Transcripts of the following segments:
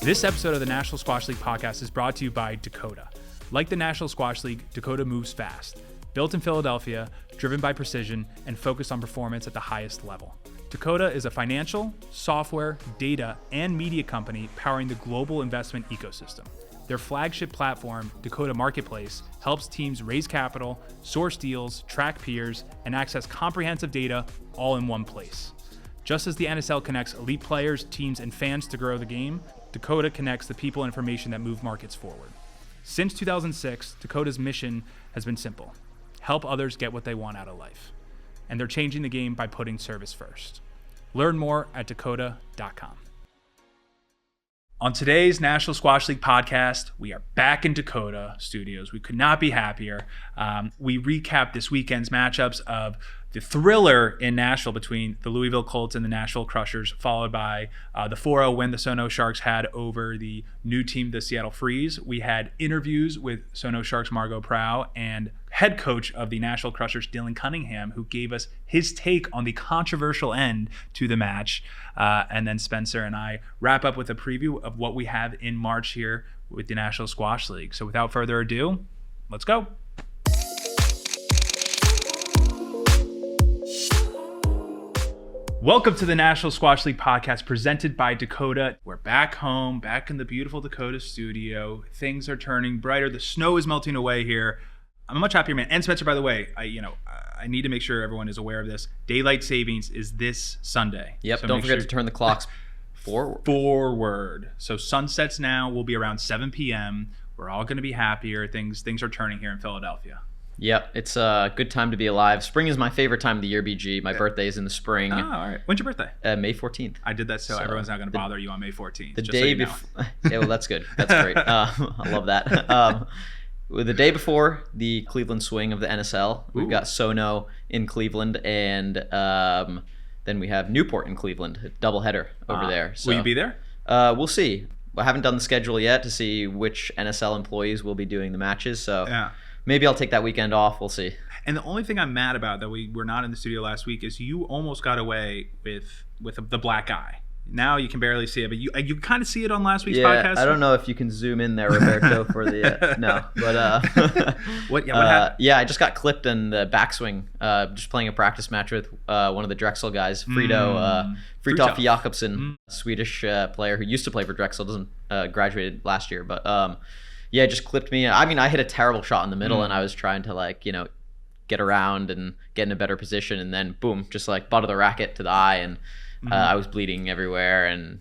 This episode of the National Squash League podcast is brought to you by Dakota. Like the National Squash League, Dakota moves fast. Built in Philadelphia, driven by precision, and focused on performance at the highest level. Dakota is a financial, software, data, and media company powering the global investment ecosystem. Their flagship platform, Dakota Marketplace, helps teams raise capital, source deals, track peers, and access comprehensive data all in one place. Just as the NSL connects elite players, teams, and fans to grow the game, Dakota connects the people and information that move markets forward. Since 2006, Dakota's mission has been simple: help others get what they want out of life. And they're changing the game by putting service first. Learn more at dakota.com. On today's National Squash League podcast, we are back in Dakota Studios. We could not be happier. We recap this weekend's matchups of the thriller in Nashville between the Louisville Colts and the Nashville Crushers, followed by the 4-0 win the SoNo Sharks had over the new team, the Seattle Freeze. We had interviews with SoNo Sharks Margot Prow and head coach of the Nashville Crushers, Dylan Cunningham, who gave us his take on the controversial end to the match. And then Spencer and I wrap up with a preview of what we have in March here with the National Squash League. So without further ado, let's go. Welcome to the National Squash League podcast presented by Dakota. We're back home, back in the beautiful Dakota studio. Things are turning brighter. The snow is melting away here. I'm a much happier man. And Spencer, by the way, I need to make sure everyone is aware of this. Daylight savings is this Sunday. Yep, so don't forget to turn the clocks forward. So sunsets now will be around 7 p.m. We're all going to be happier. Things are turning here in Philadelphia. Yep, it's a good time to be alive. Spring is my favorite time of the year, BG. My birthday is in the spring. Oh, all right. When's your birthday? May 14th. I did that so everyone's not going to bother you on May 14th. The day before. Yeah, well, that's good. That's great. I love that. The day before the Cleveland swing of the NSL, we've got SoNo in Cleveland, and then we have Newport in Cleveland, a doubleheader over there. So, will you be there? We'll see. I haven't done the schedule yet to see which NSL employees will be doing the matches, so maybe I'll take that weekend off. We'll see. And the only thing I'm mad about that we were not in the studio last week is you almost got away with the black eye. Now you can barely see it, but you kind of see it on last week's podcast. I don't know if you can zoom in there, Roberto, for the no, but what happened? Yeah, I just got clipped in the backswing, just playing a practice match with one of the Drexel guys, Fritjof Jakobsson, Swedish player who used to play for Drexel, doesn't graduated last year, but yeah, just clipped me. I mean, I hit a terrible shot in the middle, and I was trying to get around and get in a better position, and then boom, just butt of the racket to the eye, and I was bleeding everywhere, and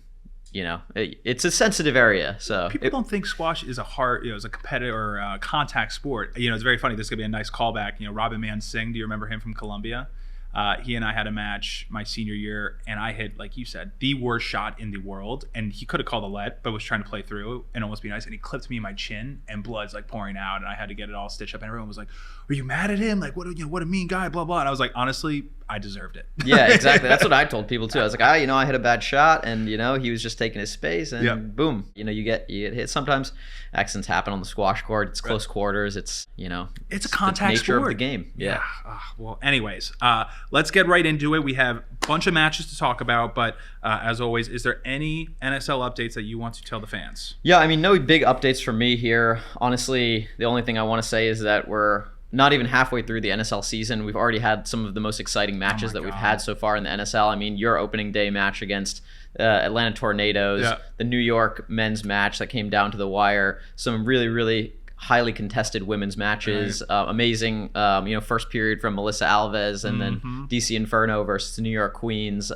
it's a sensitive area. So people don't think squash is is a competitive or contact sport. It's very funny. This could be a nice callback. Robin Man Singh, do you remember him from Columbia? He and I had a match my senior year, and I hit, like you said, the worst shot in the world. And he could have called a let, but was trying to play through and almost be nice. And he clipped me in my chin, and blood's pouring out, and I had to get it all stitched up. And everyone was like, "Are you mad at him? What a mean guy!" Blah blah. And I was like, honestly, I deserved it. Yeah, exactly. That's what I told people too. I was like, I hit a bad shot, and he was just taking his space, and boom, you get hit. Sometimes accidents happen on the squash court. It's close quarters. It's it's a contact nature sport of the game. Yeah. Well, anyways, let's get right into it. We have a bunch of matches to talk about, but as always, is there any NSL updates that you want to tell the fans? Yeah, I mean, no big updates from me here. Honestly, the only thing I want to say is that we're not even halfway through the NSL season. We've already had some of the most exciting matches that we've had so far in the NSL. I mean, your opening day match against Atlanta Tornadoes, the New York men's match that came down to the wire, some really, really highly contested women's matches, amazing, first period from Melissa Alves, and then DC Inferno versus the New York Queens.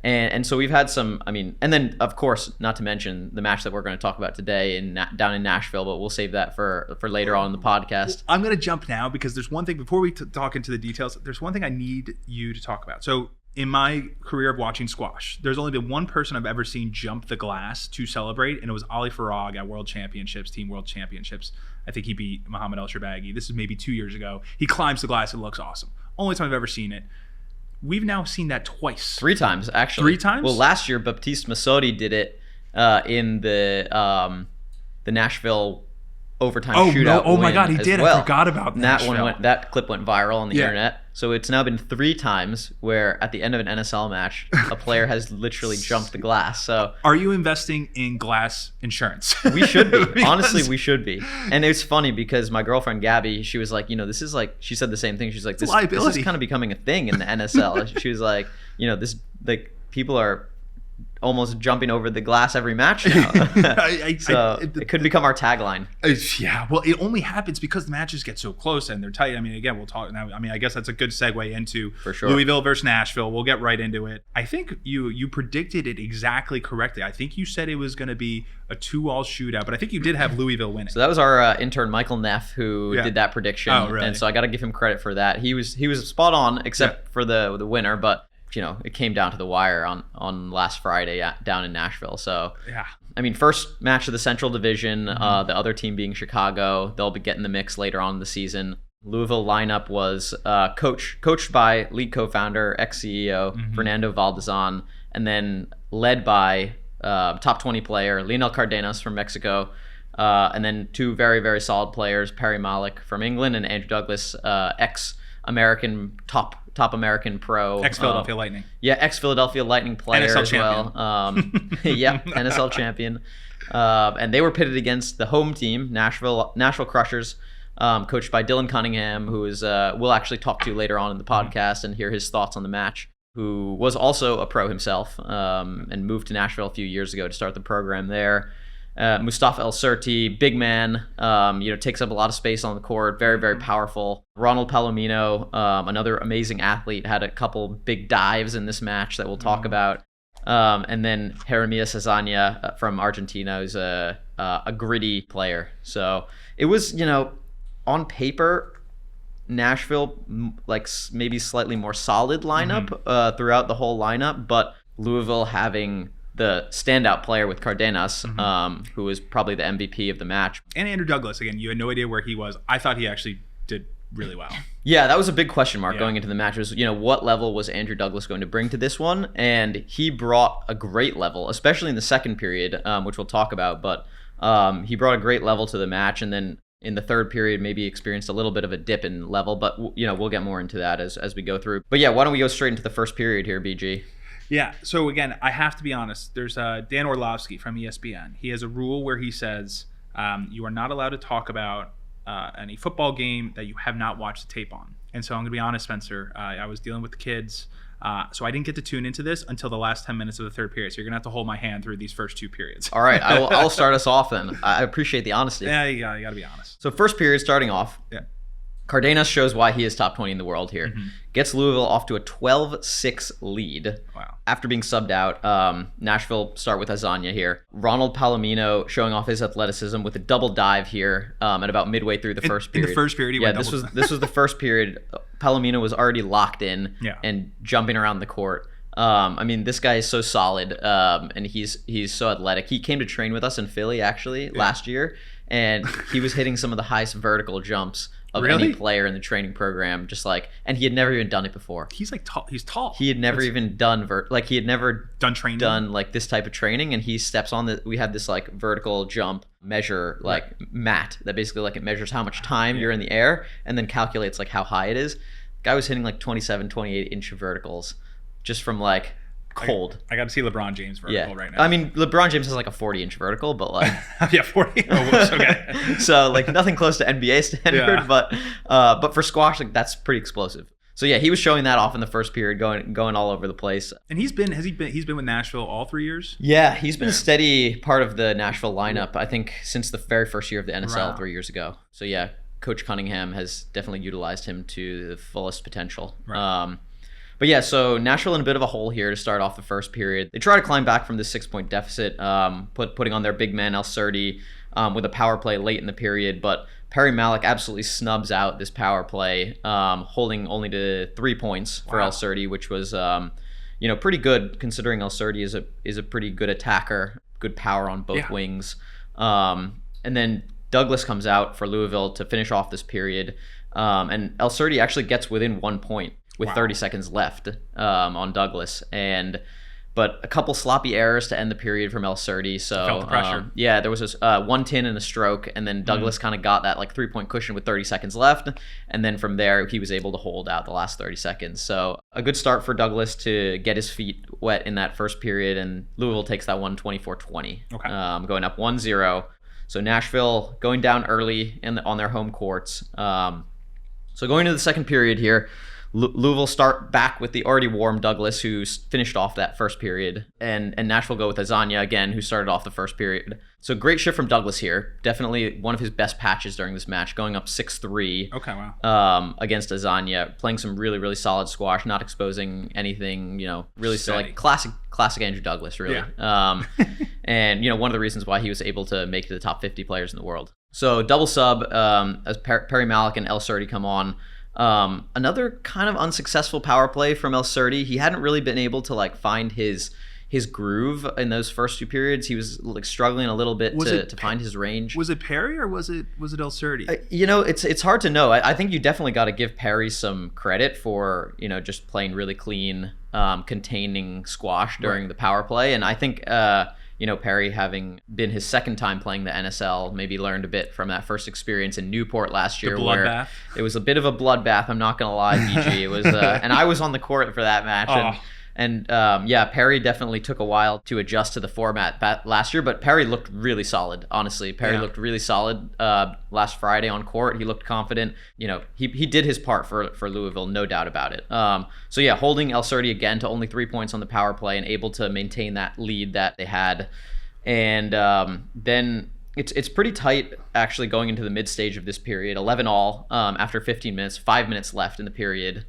And so we've had some, and then of course, not to mention the match that we're going to talk about today down in Nashville, but we'll save that for later on in the podcast. I'm going to jump now because there's one thing, before we talk into the details, there's one thing I need you to talk about. So in my career of watching squash, there's only been one person I've ever seen jump the glass to celebrate, and it was Ali Farag at Team World Championships. I think he beat Mohamed El Shorbagy. This is maybe 2 years ago. He climbs the glass and looks awesome. Only time I've ever seen it. We've now seen that twice. 3 times, actually. 3 times? Well, last year, Baptiste Masodi did it in the Nashville overtime shootout. Oh my God, he did. Well. I forgot about Nashville. That clip went viral on the internet. So it's now been 3 times where at the end of an NSL match, a player has literally jumped the glass. So are you investing in glass insurance? We should be. Honestly, we should be. And it's funny because my girlfriend Gabby, she was like, this is like, she said the same thing. She's like, this is kind of becoming a thing in the NSL. She was like, this, like, people are almost jumping over the glass every match now. It could become our tagline. Yeah, well, it only happens because the matches get so close and they're tight. I mean, again, we'll talk now. I mean, I guess that's a good segue into for sure. Louisville versus Nashville. We'll get right into it. I think you predicted it exactly correctly. I think you said it was going to be a 2-all shootout, but I think you did have Louisville winning. So that was our intern Michael Neff who did that prediction. Oh, really? And so I got to give him credit for that. He was spot on except for the winner, but it came down to the wire on last Friday down in Nashville. So, I mean, first match of the Central Division, the other team being Chicago. They'll be getting the mix later on in the season. Louisville lineup was coached by league co-founder, ex-CEO, Fernando Valdezan, and then led by top 20 player, Lionel Cardenas from Mexico, and then 2 very, very solid players, Perry Malik from England and Andrew Douglas, ex-American top American pro. Ex-Philadelphia Lightning. Yeah, ex-Philadelphia Lightning player NSL as well. Yeah, NSL champion. And they were pitted against the home team, Nashville Crushers, coached by Dylan Cunningham, who is we'll actually talk to later on in the podcast and hear his thoughts on the match, who was also a pro himself and moved to Nashville a few years ago to start the program there. Mustafa El Surti, big man, takes up a lot of space on the court, very, very powerful. Ronald Palomino, another amazing athlete, had a couple big dives in this match that we'll talk about. And then Jeremias Azania from Argentina, who's a gritty player. So it was, on paper, Nashville, like maybe slightly more solid lineup throughout the whole lineup, but Louisville having the standout player with Cardenas, who was probably the MVP of the match. And Andrew Douglas, again, you had no idea where he was. I thought he actually did really well. Yeah, that was a big question mark going into the match. Was, what level was Andrew Douglas going to bring to this one? And he brought a great level, especially in the second period, which we'll talk about. But he brought a great level to the match, and then in the third period maybe experienced a little bit of a dip in level. But we'll get more into that as we go through. But yeah, why don't we go straight into the first period here, BG? Yeah, so again, I have to be honest. There's Dan Orlovsky from ESPN. He has a rule where he says you are not allowed to talk about any football game that you have not watched the tape on. And so I'm going to be honest, Spencer. I was dealing with the kids, so I didn't get to tune into this until the last 10 minutes of the third period. So you're going to have to hold my hand through these first 2 periods. All right, I'll start us off then. I appreciate the honesty. Yeah, you got to be honest. So first period starting off. Yeah. Cardenas shows why he is top 20 in the world here. Gets Louisville off to a 12-6 lead. Wow. After being subbed out. Nashville start with Azania here. Ronald Palomino showing off his athleticism with a double dive here at about midway through the first period. In the first period, he went double dive. This was the first period. Palomino was already locked in and jumping around the court. I mean, this guy is so solid, and he's so athletic. He came to train with us in Philly, actually, last year, and he was hitting some of the highest vertical jumps of any player in the training program, and he had never even done it before. He's like tall. He's tall. He had never even done training, done like this type of training, and he steps on we have this like vertical jump measure mat that basically it measures how much time you're in the air and then calculates how high it is. Guy was hitting 27, 28 inch verticals just from cold. I got to see LeBron James vertical right now. I mean, LeBron James has a 40-inch vertical, but 40. Oh, whoops, okay. So nothing close to NBA standard, but for squash, that's pretty explosive. So yeah, he was showing that off in the first period, going all over the place. And he's been with Nashville all 3 years? Yeah, he's been a steady part of the Nashville lineup, I think, since the very first year of the NSL 3 years ago. So yeah, Coach Cunningham has definitely utilized him to the fullest potential. Right. But yeah, so Nashville in a bit of a hole here to start off the first period. They try to climb back from this 6-point deficit, putting on their big man El Surti with a power play late in the period. But Perry Malik absolutely snubs out this power play, holding only to 3 points for El Surti, which was pretty good considering El Surti is a pretty good attacker, good power on both wings. And then Douglas comes out for Louisville to finish off this period, and El Surti actually gets within 1 point with 30 seconds left on Douglas. But a couple sloppy errors to end the period from El Surdi. So felt the pressure. Yeah, there was this one tin and a stroke, and then Douglas kind of got that like 3-point cushion with 30 seconds left, and then from there he was able to hold out the last 30 seconds. So a good start for Douglas to get his feet wet in that first period, and Louisville takes that one 24-20, going up 1-0. So Nashville going down early on their home courts. So going into the second period here, Louisville start back with the already warm Douglas, who finished off that first period, and Nashville go with Azania again, who started off the first period. So great shift from Douglas here. Definitely one of his best patches during this match, going up 6-3. Okay, wow. Against Azania, playing some really, really solid squash, not exposing anything, really so like classic Andrew Douglas, really. Yeah. And, one of the reasons why he was able to make it to the top 50 players in the world. So double sub as Perry Malik and El Surdi come on. Another kind of unsuccessful power play from El Surdi. He hadn't really been able to like find his groove in those first two periods. He was like struggling a little bit to find his range. Was it Perry or was it El Surdi? It's hard to know. I think you definitely got to give Perry some credit for just playing really clean, containing squash during the power play, and I think Perry, having been his second time playing the NSL, maybe learned a bit from that first experience in Newport last year, where it was a bit of a bloodbath. I'm not gonna lie, BG. It was, and I was on the court for that match, and Perry definitely took a while to adjust to the format last year, but Perry looked really solid. Honestly, Perry looked really solid last Friday on court. He looked confident. He did his part for Louisville, no doubt about it. Holding El Surdi again to only 3 points on the power play and able to maintain that lead that they had, and then it's pretty tight actually going into the mid stage of this period. 11-all after 15 minutes, 5 minutes left in the period.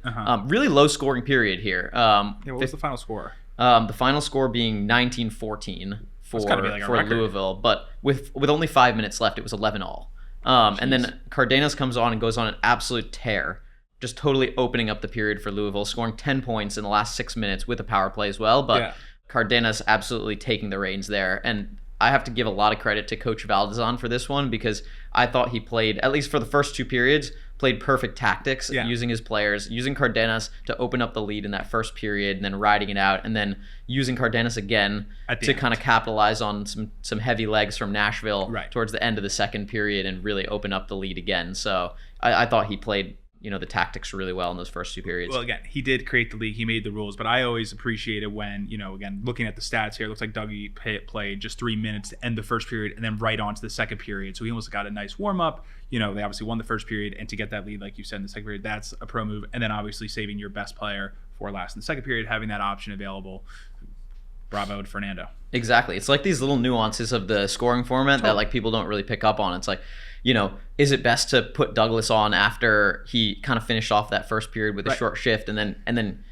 Really low scoring period here. What was the final score? The final score being 19-14 for Louisville, but with only 5 minutes left, it was 11-all. And then Cardenas comes on and goes on an absolute tear, just totally opening up the period for Louisville, scoring 10 points in the last 6 minutes with a power play as well. But Cardenas absolutely taking the reins there. And I have to give a lot of credit to Coach Valdezon for this one, because I thought he played, at least for the first two periods, played perfect tactics, using his players, using Cardenas to open up the lead in that first period and then riding it out, and then using Cardenas again to kind of capitalize on some heavy legs from Nashville towards the end of the second period and really open up the lead again. So I thought he played the tactics really well in those first two periods. Well, again, he did create the league. He made the rules, but I always appreciate it when, again, looking at the stats here, it looks like Dougie played just 3 minutes to end the first period and then right on to the second period. So he almost got a nice warm up. They obviously won the first period, and to get that lead, like you said, in the second period, that's a pro move. And then obviously saving your best player for last in the second period, having that option available. Bravo to Fernando. Exactly. It's like these little nuances of the scoring format that like people don't really pick up on. It's like, is it best to put Douglas on after he kind of finished off that first period with a short shift, and then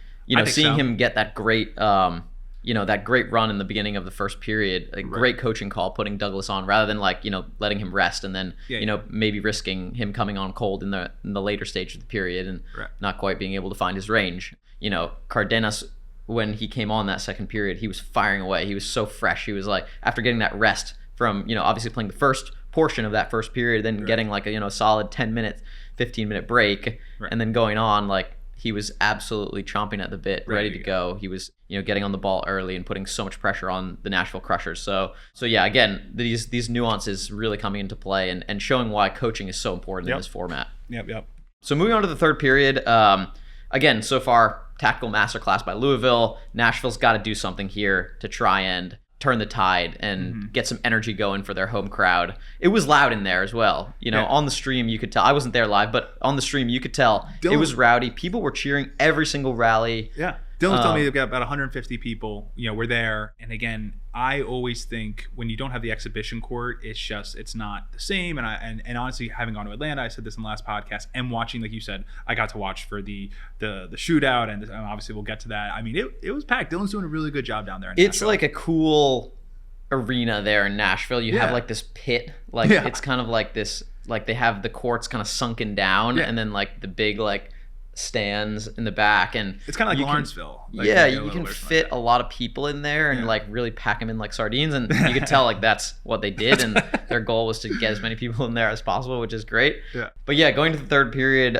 seeing him get that great that great run in the beginning of the first period, a great coaching call putting Douglas on rather than letting him rest and then maybe risking him coming on cold in the later stage of the period and not quite being able to find his range. Cardenas, when he came on that second period, he was firing away. He was so fresh. He was like, after getting that rest from, obviously playing the first portion of that first period, then getting like a, solid 10-minute, 15-minute break, and then going on, like, he was absolutely chomping at the bit, ready to go. He was, getting on the ball early and putting so much pressure on the Nashville Crushers. So yeah, again, these nuances really coming into play and showing why coaching is so important in this format. Yep. So moving on to the third period, again, so far, tactical masterclass by Louisville. Nashville's got to do something here to try and turn the tide and get some energy going for their home crowd. It was loud in there as well. On the stream you could tell. I wasn't there live, but on the stream you could tell it was rowdy. People were cheering every single rally. Yeah. Dylan told me they've got about 150 people, were there. And again, I always think when you don't have the exhibition court, it's not the same. And honestly, having gone to Atlanta, I said this in the last podcast, and watching, like you said, I got to watch for the shootout, and obviously we'll get to that. I mean, it was packed. Dylan's doing a really good job down there. It's like a cool arena there in Nashville. You have like this pit, like it's kind of like this, like they have the courts kind of sunken down, and then like the big like stands in the back, and it's kind of like Lawrenceville. You can fit a lot of people in there and like really pack them in like sardines, and you could tell like that's what they did, and their goal was to get as many people in there as possible, which is great. But yeah, going to the third period,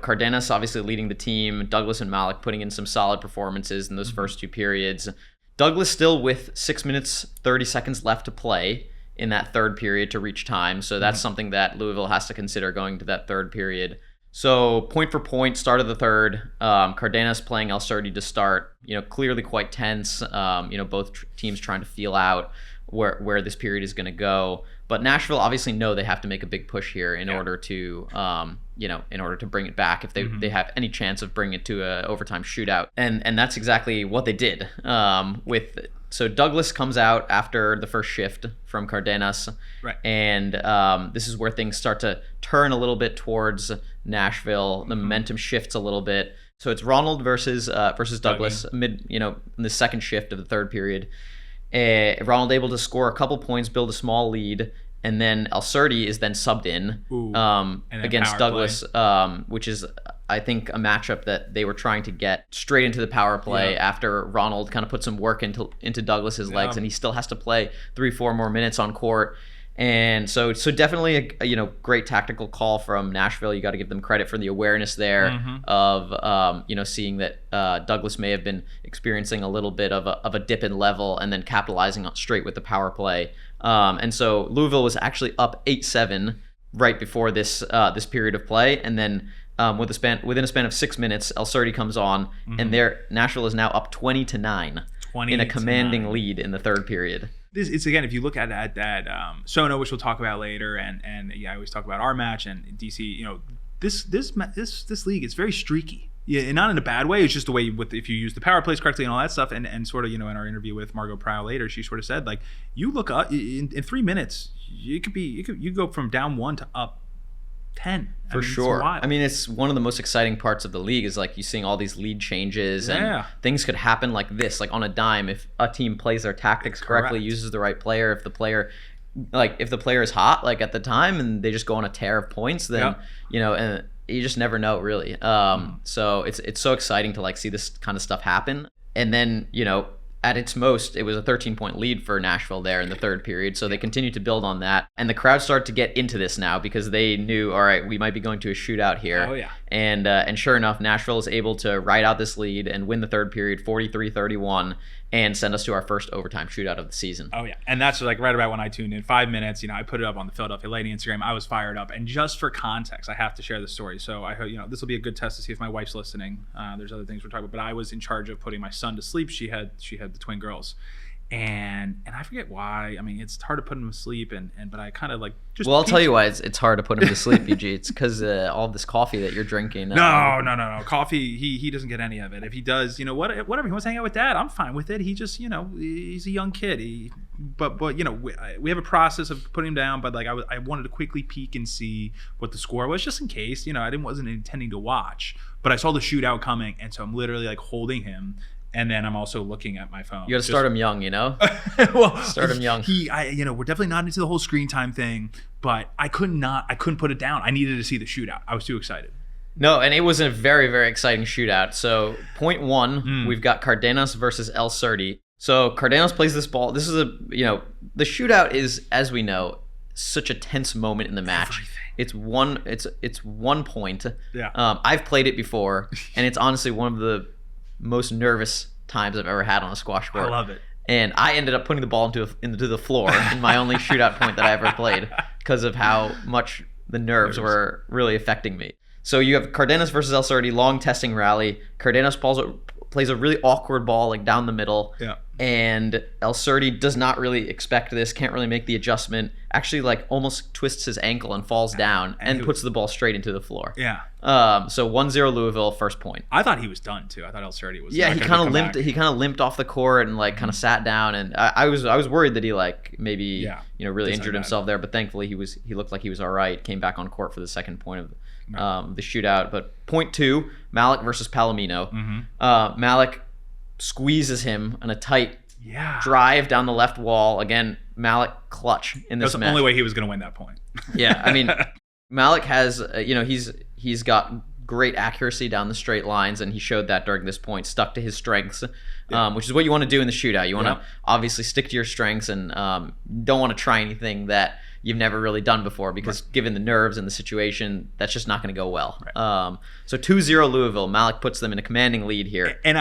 Cardenas obviously leading the team, Douglas and Malik putting in some solid performances in those first two periods. Douglas still with 6 minutes, 30 seconds left to play in that third period to reach time. So that's something that Louisville has to consider going to that third period. So point for point, start of the third, Cardenas playing El Surdy to start, clearly quite tense. Both teams trying to feel out where this period is going to go. But Nashville obviously know they have to make a big push here in order to, in order to bring it back if they have any chance of bringing it to an overtime shootout. And that's exactly what they did. So Douglas comes out after the first shift from Cardenas, right. And this is where things start to turn a little bit towards Nashville. The momentum shifts a little bit. So it's Ronald versus Douglas in the second shift of the third period. Ronald able to score a couple points, build a small lead, and then El Surdy is then subbed in against Douglas, which is, I think, a matchup that they were trying to get straight into the power play after Ronald kind of put some work into Douglas's legs, and he still has to play 3-4 more minutes on court. And so definitely a great tactical call from Nashville. You got to give them credit for the awareness there of seeing that Douglas may have been experiencing a little bit of a dip in level and then capitalizing on straight with the power play. And so Louisville was actually up 8-7 right before this period of play, and then within a span of 6 minutes, El Surdy comes on, and Nashville is now up 20-9 in a commanding lead in the third period. It's again, if you look at SoNo, which we'll talk about later, and I always talk about our match and DC. This league is very streaky. Yeah, and not in a bad way. It's just the way if you use the power plays correctly and all that stuff. And sort of in our interview with Margot Prow later, she sort of said like you look up in 3 minutes, you go from down 1 to up 10 for sure. It's one of the most exciting parts of the league is like you seeing all these lead changes and things could happen like this, like on a dime if a team plays their tactics correctly, uses the right player. If the player is hot like at the time and they just go on a tear of points, then and you just never know really. So it's so exciting to like see this kind of stuff happen. And then at its most, it was a 13-point lead for Nashville there in the third period. So they continued to build on that. And the crowd started to get into this now because they knew, all right, we might be going to a shootout here. Oh, yeah. And sure enough, Nashville is able to ride out this lead and win the third period 43-31 and send us to our first overtime shootout of the season. Oh, yeah. And that's like right about when I tuned in. 5 minutes, I put it up on the Philadelphia Lightning Instagram. I was fired up. And just for context, I have to share the story. So I hope, this will be a good test to see if my wife's listening. There's other things we're talking about. But I was in charge of putting my son to sleep. She had the twin girls. And I forget why. It's hard to put him to sleep, but I kind of like just. Well, I'll tell you why it's hard to put him to sleep, EG. It's because all this coffee that you're drinking. No. Coffee. He doesn't get any of it. If he does, whatever. He wants to hang out with Dad. I'm fine with it. He just, he's a young kid. But we have a process of putting him down. But like I wanted to quickly peek and see what the score was, just in case. I wasn't intending to watch, but I saw the shootout coming, and so I'm literally like holding him. And then I'm also looking at my phone. You got to start him young, Well, start him young. We're definitely not into the whole screen time thing, but I couldn't put it down. I needed to see the shootout. I was too excited. No, and it was a very, very exciting shootout. So point one, we've got Cardenas versus El Surdy. So Cardenas plays this ball. This is the shootout is, as we know, such a tense moment in the match. Everything. It's 1 point. Yeah. I've played it before, and it's honestly one of the most nervous times I've ever had on a squash court. I love it. And I ended up putting the ball into the floor in my only shootout point that I ever played because of how much the nerves were really affecting me. So you have Cardenas versus El Surdy, long testing rally. Cardenas plays a really awkward ball like down the middle. Yeah. And El Surdy does not really expect this, can't really make the adjustment, actually like almost twists his ankle and falls down and puts the ball straight into the floor. Yeah. So 1-0 Louisville, first point. I thought he was done too. I thought El Surdy was. Yeah, he kind of limped. He kind of limped off the court and like kind of sat down. And I was worried that he like maybe really injured himself there. But thankfully he looked like he was all right. Came back on court for the second point of the shootout. But point two, Malik versus Palomino. Malik squeezes him on a tight drive down the left wall. Again, Malik clutch in this match. That's the only way he was going to win that point. Yeah, Malik has, he's got great accuracy down the straight lines, and he showed that during this point, stuck to his strengths, which is what you want to do in the shootout. You want to obviously stick to your strengths and don't want to try anything that, you've never really done before, because given the nerves and the situation, that's just not going to go well. So 2-0 Louisville. Malik puts them in a commanding lead here. And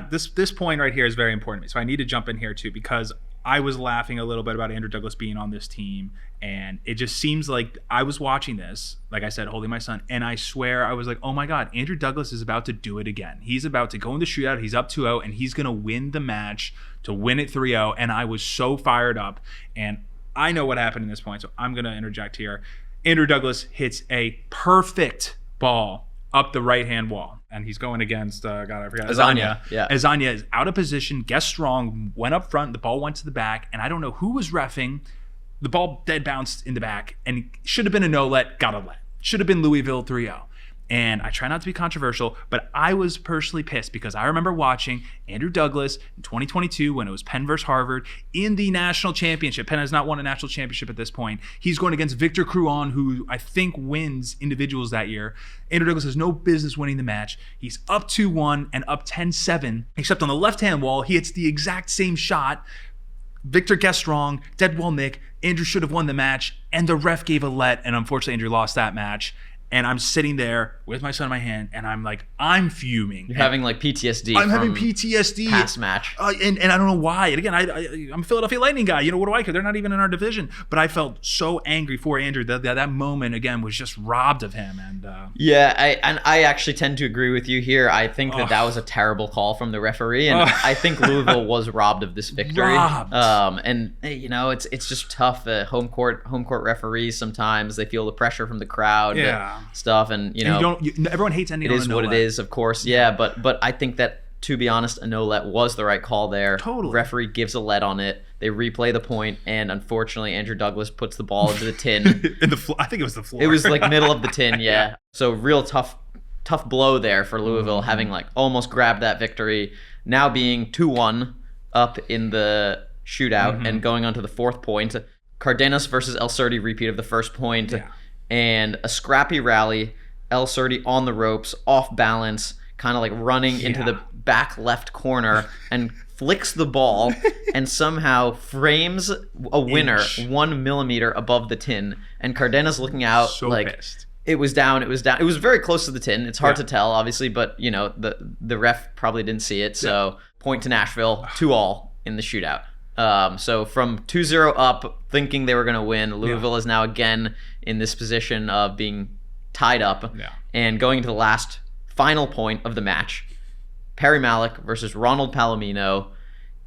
this point right here is very important to me. So I need to jump in here too, because I was laughing a little bit about Andrew Douglas being on this team, and it just seems like I was watching this, like I said, holding my son, and I swear I was like, oh my God, Andrew Douglas is about to do it again. He's about to go in the shootout. He's up 2-0, and he's going to win the match to win it 3-0, and I was so fired up, and I know what happened in this point, so I'm going to interject here. Andrew Douglas hits a perfect ball up the right-hand wall, and he's going against, God, I forgot. Azania. Yeah. Azania is out of position, guessed strong, went up front, the ball went to the back, and I don't know who was reffing. The ball dead bounced in the back, and should have been a no-let, got a let. Should have been Louisville 3-0. And I try not to be controversial, but I was personally pissed because I remember watching Andrew Douglas in 2022 when it was Penn versus Harvard in the national championship. Penn has not won a national championship at this point. He's going against Victor Crouan, who I think wins individuals that year. Andrew Douglas has no business winning the match. He's up 2-1 and up 10-7, except on the left-hand wall, he hits the exact same shot. Victor guessed strong, dead well Nick. Andrew should have won the match, and the ref gave a let, and unfortunately Andrew lost that match. And I'm sitting there with my son in my hand, and I'm like, I'm fuming. You're having like PTSD. I'm having PTSD. Past match. And I don't know why. And again, I'm a Philadelphia Lightning guy. You know, what do I care? They're not even in our division. But I felt so angry for Andrew that moment, again, was just robbed of him. And yeah, I actually tend to agree with you here. I think that was a terrible call from the referee. And I think Louisville was robbed of this victory. And, you know, it's just tough. Home court referees, sometimes they feel the pressure from the crowd. Stuff, and you know, everyone hates ending. It is what it is, of course. Yeah, but I think that, to be honest, a no-let was the right call there. Totally. Referee gives a let on it. They replay the point, and unfortunately, Andrew Douglas puts the ball into the tin. I think it was the floor. It was like middle of the tin. Yeah. So real tough blow there for Louisville, having like almost grabbed that victory. Now being 2-1 up in the shootout and going on to the fourth point. Cardenas versus El Surti, repeat of the first point. Yeah. And a scrappy rally, El Surti on the ropes, off balance, kind of like running into the back left corner, and flicks the ball and somehow frames a winner 1 millimeter above the tin. And Cardenas looking out so like pissed. It was down. It was very close to the tin. It's hard to tell, obviously, but you know the ref probably didn't see it. So point to Nashville, 2-2 in the shootout. So from 2-0 up, thinking they were going to win, Louisville is now again in this position of being tied up and going to the last final point of the match. Perry Malik versus Ronald Palomino,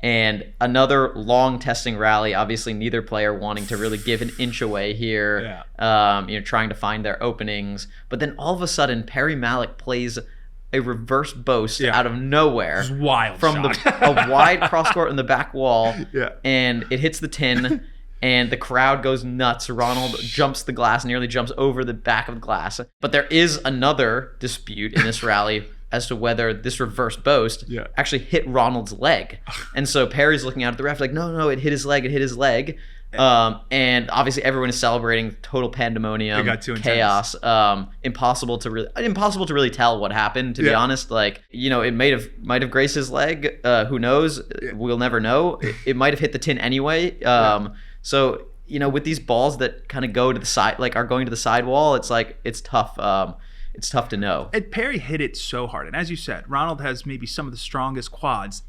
and another long testing rally. Obviously, neither player wanting to really give an inch away here, trying to find their openings. But then all of a sudden, Perry Malik plays a reverse boast out of nowhere. Wild from a wide cross court in the back wall, and it hits the tin, and the crowd goes nuts. Ronald jumps the glass, nearly jumps over the back of the glass. But there is another dispute in this rally as to whether this reverse boast actually hit Ronald's leg. And so Perry's looking out at the ref like, no, it hit his leg. And obviously everyone is celebrating, total pandemonium, chaos. Impossible to really tell what happened, to be honest. Like, you know, it might have grazed his leg. Who knows? We'll never know. It might have hit the tin anyway. So, you know, with these balls that kind of go to the side, like are going to the sidewall, it's like, it's tough. It's tough to know. And Perry hit it so hard. And as you said, Ronald has maybe some of the strongest quads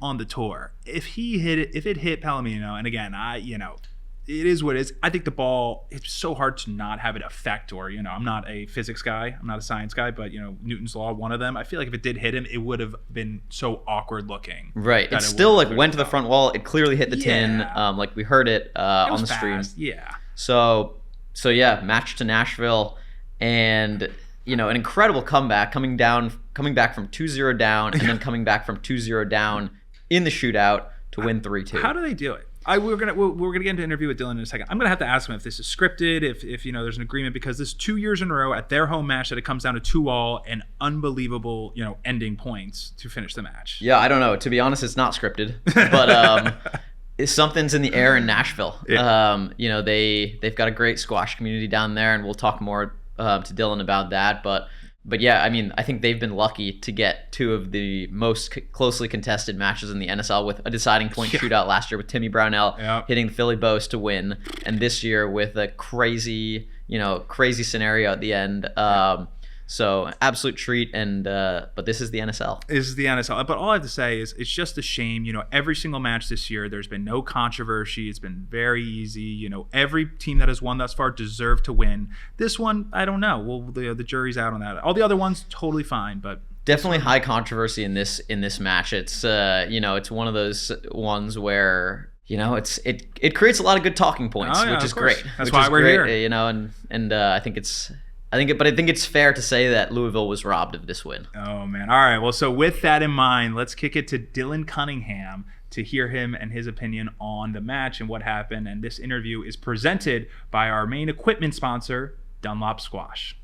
on the tour. If it hit Palomino, and again, it is what it is. I think the ball, it's so hard to not have it affect, or, I'm not a physics guy, I'm not a science guy, but, Newton's law, one of them. I feel like if it did hit him, it would have been so awkward looking. Right. It still went to the front wall. It clearly hit the tin. Like we heard it on the stream. Yeah. So match to Nashville, and an incredible comeback, coming back from 2-0 down, and then coming back from 2-0 down in the shootout to win 3-2. How do they do it? We're gonna get into an interview with Dylan in a second. I'm gonna have to ask him if this is scripted, if there's an agreement, because this 2 years in a row at their home match that it comes down to 2-2 and unbelievable ending points to finish the match. Yeah, I don't know. To be honest, it's not scripted, but something's in the air in Nashville. Yeah. They've got a great squash community down there, and we'll talk more to Dylan about that. But But yeah, I mean, I think they've been lucky to get two of the most closely contested matches in the NSL, with a deciding point shootout last year with Timmy Brownell hitting the Philly Bows to win, and this year with a crazy scenario at the end. So absolute treat, and but this is the NSL. This is the NSL. But all I have to say is it's just a shame. Every single match this year, there's been no controversy. It's been very easy. Every team that has won thus far deserved to win. This one, I don't know. Well, the jury's out on that. All the other ones, totally fine, but definitely high controversy in this match. It's it's one of those ones where it creates a lot of good talking points, which is great. That's why we're here. I think it's fair to say that Louisville was robbed of this win. Oh, man. All right. Well, so with that in mind, let's kick it to Dylan Cunningham to hear him and his opinion on the match and what happened. And this interview is presented by our main equipment sponsor, Dunlop Squash.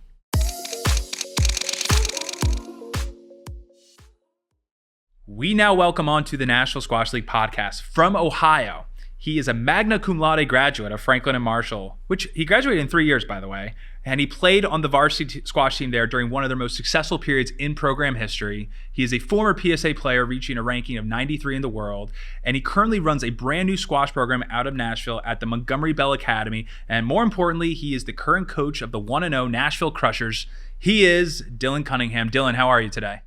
We now welcome on to the National Squash League podcast from Ohio. He is a magna cum laude graduate of Franklin and Marshall, which he graduated in 3 years, by the way. And he played on the varsity squash team there during one of their most successful periods in program history. He is a former PSA player, reaching a ranking of 93 in the world. And he currently runs a brand new squash program out of Nashville at the Montgomery Bell Academy. And more importantly, he is the current coach of the 1-0 Nashville Crushers. He is Dylan Cunningham. Dylan, how are you today?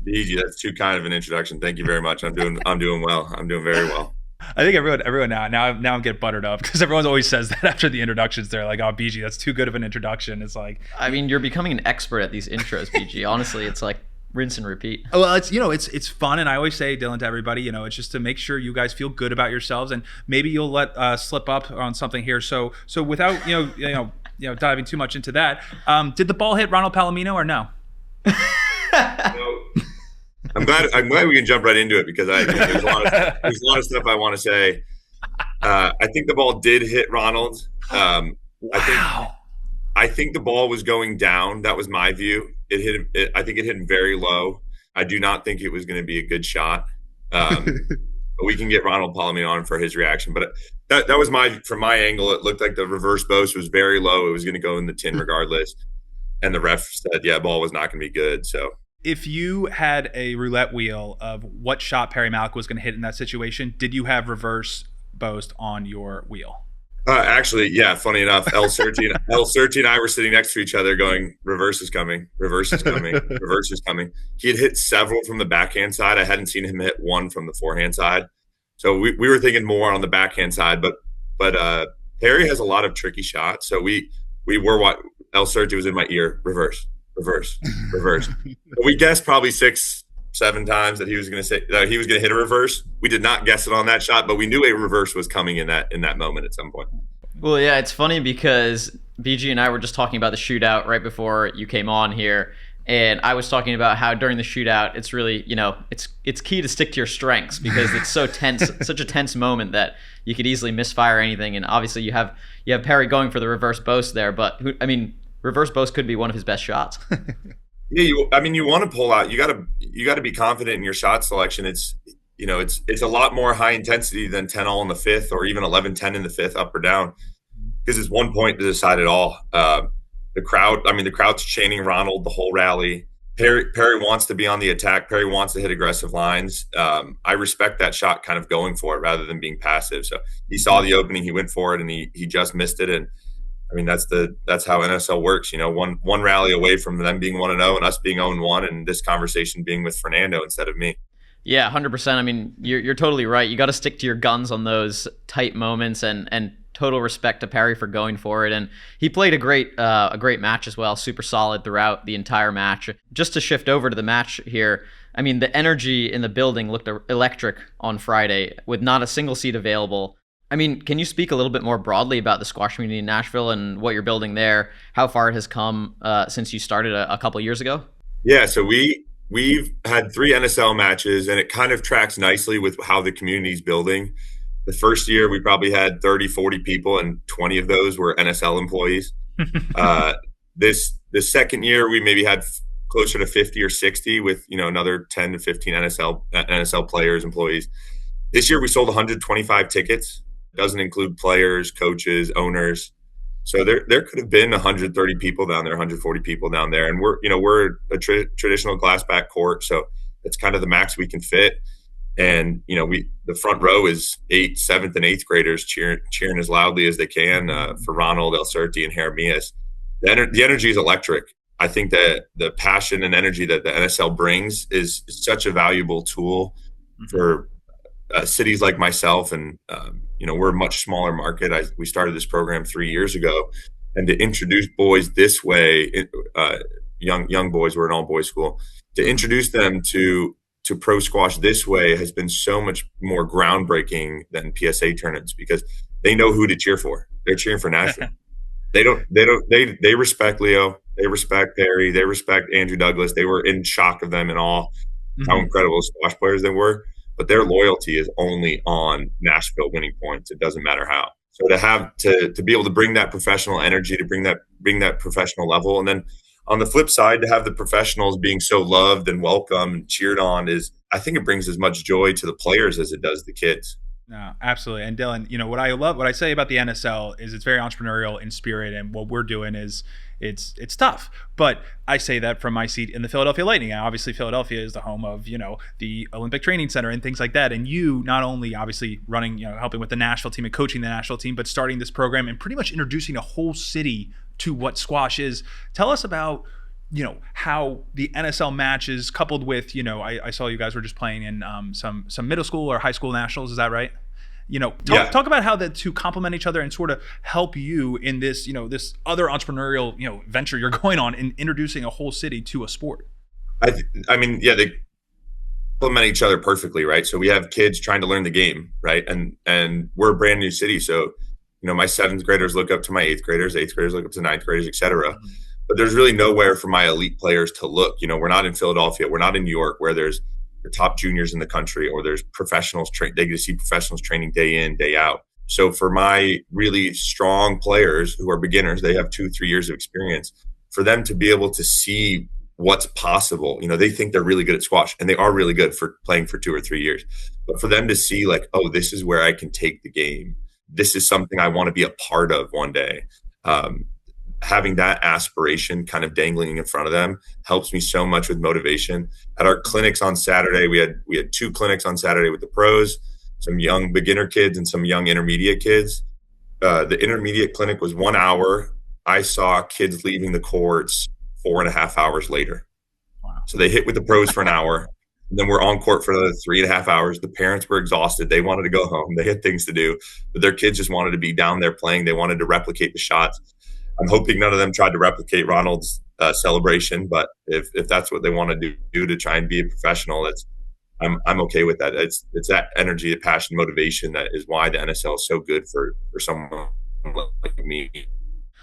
Easy. That's too kind of an introduction. Thank you very much. I'm doing well. I'm doing very well. I think everyone now I'm getting buttered up because everyone always says that after the introductions. They're like, "Oh, BG, that's too good of an introduction." It's like, I mean, you're becoming an expert at these intros, BG. Honestly, it's like rinse and repeat. Well, it's fun, and I always say, Dylan, to everybody, it's just to make sure you guys feel good about yourselves, and maybe you'll let slip up on something here. So without diving too much into that, did the ball hit Ronald Palomino or no? I'm glad we can jump right into it because there's a lot of stuff I want to say. I think the ball did hit Ronald. Wow. I think the ball was going down. That was my view. It hit him. I think it hit him very low. I do not think it was going to be a good shot. But we can get Ronald Palomino on for his reaction. But that was from my angle. It looked like the reverse post was very low. It was going to go in the tin regardless. And the ref said, "Yeah, ball was not going to be good." So. If you had a roulette wheel of what shot Perry Malik was going to hit in that situation, did you have reverse boast on your wheel? Actually, yeah, funny enough, El Surti and I were sitting next to each other going, reverse is coming, reverse is coming, reverse is coming. He had hit several from the backhand side. I hadn't seen him hit one from the forehand side. So we were thinking more on the backhand side, but Perry has a lot of tricky shots. So we were what El Surti was in my ear, reverse. We guessed probably 6-7 times that he was going to hit a reverse. We did not guess it on that shot, but we knew a reverse was coming in that moment at some point. Well, yeah, it's funny because BG and I were just talking about the shootout right before you came on here, and I was talking about how during the shootout, it's really, it's key to stick to your strengths because it's so tense, such a tense moment that you could easily misfire anything. And obviously, you have Perry going for the reverse boast there, but reverse boast could be one of his best shots. Yeah, you want to pull out. You got to be confident in your shot selection. It's a lot more high intensity than 10-all in the fifth or even 11-10 in the fifth, up or down, because it's 1 point to decide it all. The crowd's chaining Ronald the whole rally. Perry wants to be on the attack. Perry wants to hit aggressive lines. I respect that shot kind of going for it rather than being passive. So he saw the opening, he went for it, and he just missed it. And I mean, that's how NSL works. One rally away from them being 1-0 and us being 0-1, and this conversation being with Fernando instead of me. Yeah, 100%. I mean, you're totally right. You got to stick to your guns on those tight moments, and total respect to Perry for going for it. And he played a great match as well, super solid throughout the entire match. Just to shift over to the match here, I mean, the energy in the building looked electric on Friday with not a single seat available. I mean, can you speak a little bit more broadly about the squash community in Nashville and what you're building there, how far it has come since you started a couple years ago? Yeah, so we've had 3 NSL matches, and it kind of tracks nicely with how the community's building. The first year, we probably had 30, 40 people, and 20 of those were NSL employees. This second year, we maybe had closer to 50 or 60 with another 10 to 15 NSL players, employees. This year, we sold 125 tickets. Doesn't include players, coaches, owners. So there could have been 130 people down there, 140 people down there, and we're a traditional glass back court, so it's kind of the max we can fit. And the front row is 8th, 7th, and 8th graders cheering as loudly as they can for Ronald, El Surti, and Jeremias. The energy is electric. I think that the passion and energy that the NSL brings is such a valuable tool for cities like myself. And we're a much smaller market. We started this program 3 years ago, and to introduce boys this way, young boys, we're an all boys school, to introduce them to pro squash this way has been so much more groundbreaking than PSA tournaments, because they know who to cheer for. They're cheering for Nashville. They respect Leo. They respect Perry. They respect Andrew Douglas. They were in shock of them and all how incredible squash players they were. But their loyalty is only on Nashville winning points. It doesn't matter how. So to be able to bring that professional energy, to bring that professional level, and then on the flip side, to have the professionals being so loved and welcomed and cheered on, I think it brings as much joy to the players as it does the kids. No, absolutely. And Dylan, what I say about the NSL is it's very entrepreneurial in spirit, and what we're doing is it's tough. But I say that from my seat in the Philadelphia Lightning. And obviously, Philadelphia is the home of, the Olympic Training Center and things like that. And you not only obviously running, helping with the Nashville team and coaching the Nashville team, but starting this program and pretty much introducing a whole city to what squash is. Tell us about, how the NSL matches coupled with, I saw you guys were just playing in some middle school or high school nationals. Is that right? Talk about how the two complement each other and sort of help you in this, this other entrepreneurial, venture you're going on in introducing a whole city to a sport. They complement each other perfectly, right? So we have kids trying to learn the game, right? And we're a brand new city. So, my 7th graders look up to my 8th graders look up to 9th graders, et cetera. But there's really nowhere for my elite players to look. We're not in Philadelphia. We're not in New York, where there's the top juniors in the country, or there's professionals they get to see professionals training day in, day out. So for my really strong players who are beginners, they have 2-3 years of experience, for them to be able to see what's possible. They think they're really good at squash, and they are really good for playing for 2 or 3 years. But for them to see this is where I can take the game. This is something I want to be a part of one day. Having that aspiration kind of dangling in front of them helps me so much with motivation. At our clinics on Saturday, we had 2 clinics on Saturday with the pros, some young beginner kids and some young intermediate kids. The intermediate clinic was 1 hour. I saw kids leaving the courts 4.5 hours later. Wow. So they hit with the pros for an hour, and then we're on court for another 3.5 hours. The parents were exhausted. They wanted to go home. They had things to do, but their kids just wanted to be down there playing. They wanted to replicate the shots. I'm hoping none of them tried to replicate Ronald's celebration, but if that's what they want to do to try and be a professional, I'm okay with that. It's that energy, the passion, motivation that is why the NSL is so good for someone like me.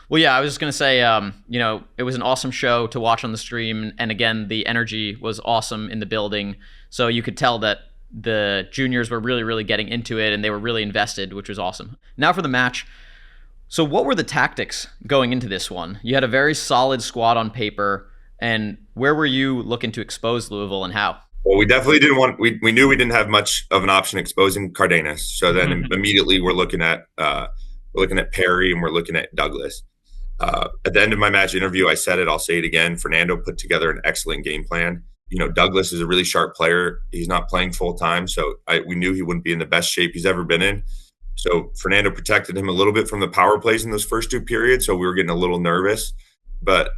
Well, yeah, I was just going to say, it was an awesome show to watch on the stream. And again, the energy was awesome in the building. So you could tell that the juniors were really, really getting into it, and they were really invested, which was awesome. Now for the match. So what were the tactics going into this one? You had a very solid squad on paper, and where were you looking to expose Louisville, and how? Well, we definitely didn't want. We knew we didn't have much of an option exposing Cardenas. So then immediately we're looking at Perry, and we're looking at Douglas. At the end of my match interview, I said it. I'll say it again. Fernando put together an excellent game plan. Douglas is a really sharp player. He's not playing full time, so we knew he wouldn't be in the best shape he's ever been in. So Fernando protected him a little bit from the power plays in those first 2 periods. So we were getting a little nervous. But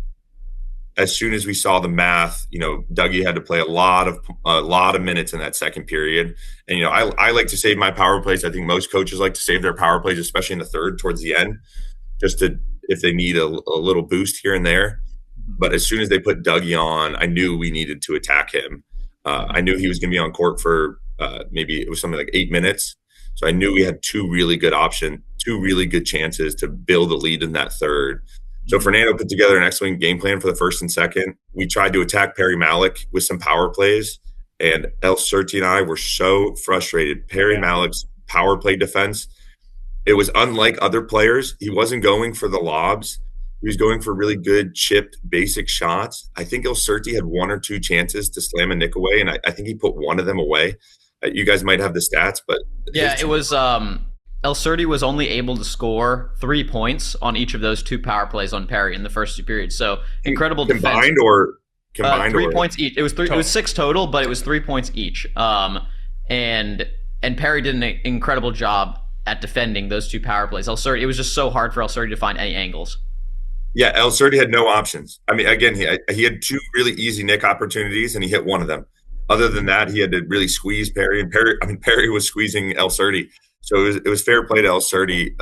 as soon as we saw the math, Dougie had to play a lot of minutes in that second period. And, I like to save my power plays. I think most coaches like to save their power plays, especially in the third towards the end, just if they need a little boost here and there. But as soon as they put Dougie on, I knew we needed to attack him. I knew he was going to be on court for maybe it was something like 8 minutes. So I knew we had 2 really good chances to build a lead in that third. So Fernando put together an excellent game plan for the first and second. We tried to attack Perry Malik with some power plays, and El Surti and I were so frustrated. Perry Malik's power play defense, it was unlike other players. He wasn't going for the lobs. He was going for really good chipped basic shots. I think El Surti had 1 or 2 chances to slam a nick away, and I think he put one of them away. You guys might have the stats, but yeah, it was El Surti was only able to score 3 points on each of those 2 power plays on Perry in the first 2 periods. So incredible defense. Combined 3 or points each. It was 3. Total. It was 6 total, but it was 3 points each. And Perry did an incredible job at defending those 2 power plays. El Surti, it was just so hard for El Surti to find any angles. Yeah, El Surti had no options. I mean, again, he had 2 really easy nick opportunities, and he hit one of them. Other than that, he had to really squeeze Perry, and Perry was squeezing El Surti. So it was fair play to El Surti.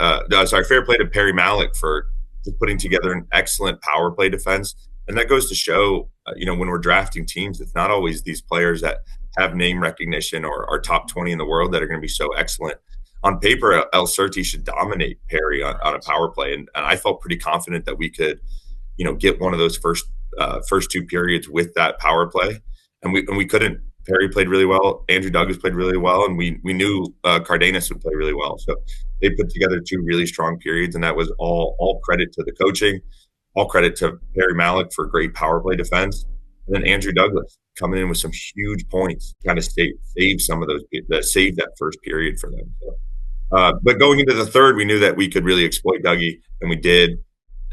Fair play to Perry Malik for just putting together an excellent power play defense. And that goes to show, when we're drafting teams, it's not always these players that have name recognition or are top 20 in the world that are going to be so excellent. On paper, El Surti should dominate Perry on a power play, and I felt pretty confident that we could, get one of those first 2 periods with that power play, and we couldn't. Perry played really well. Andrew Douglas played really well, and we knew Cardenas would play really well. So they put together 2 really strong periods, and that was all credit to the coaching, all credit to Perry Malik for great power play defense, and then Andrew Douglas coming in with some huge points, kind of save some of those, save that first period for them. So, but going into the third, we knew that we could really exploit Dougie, and we did.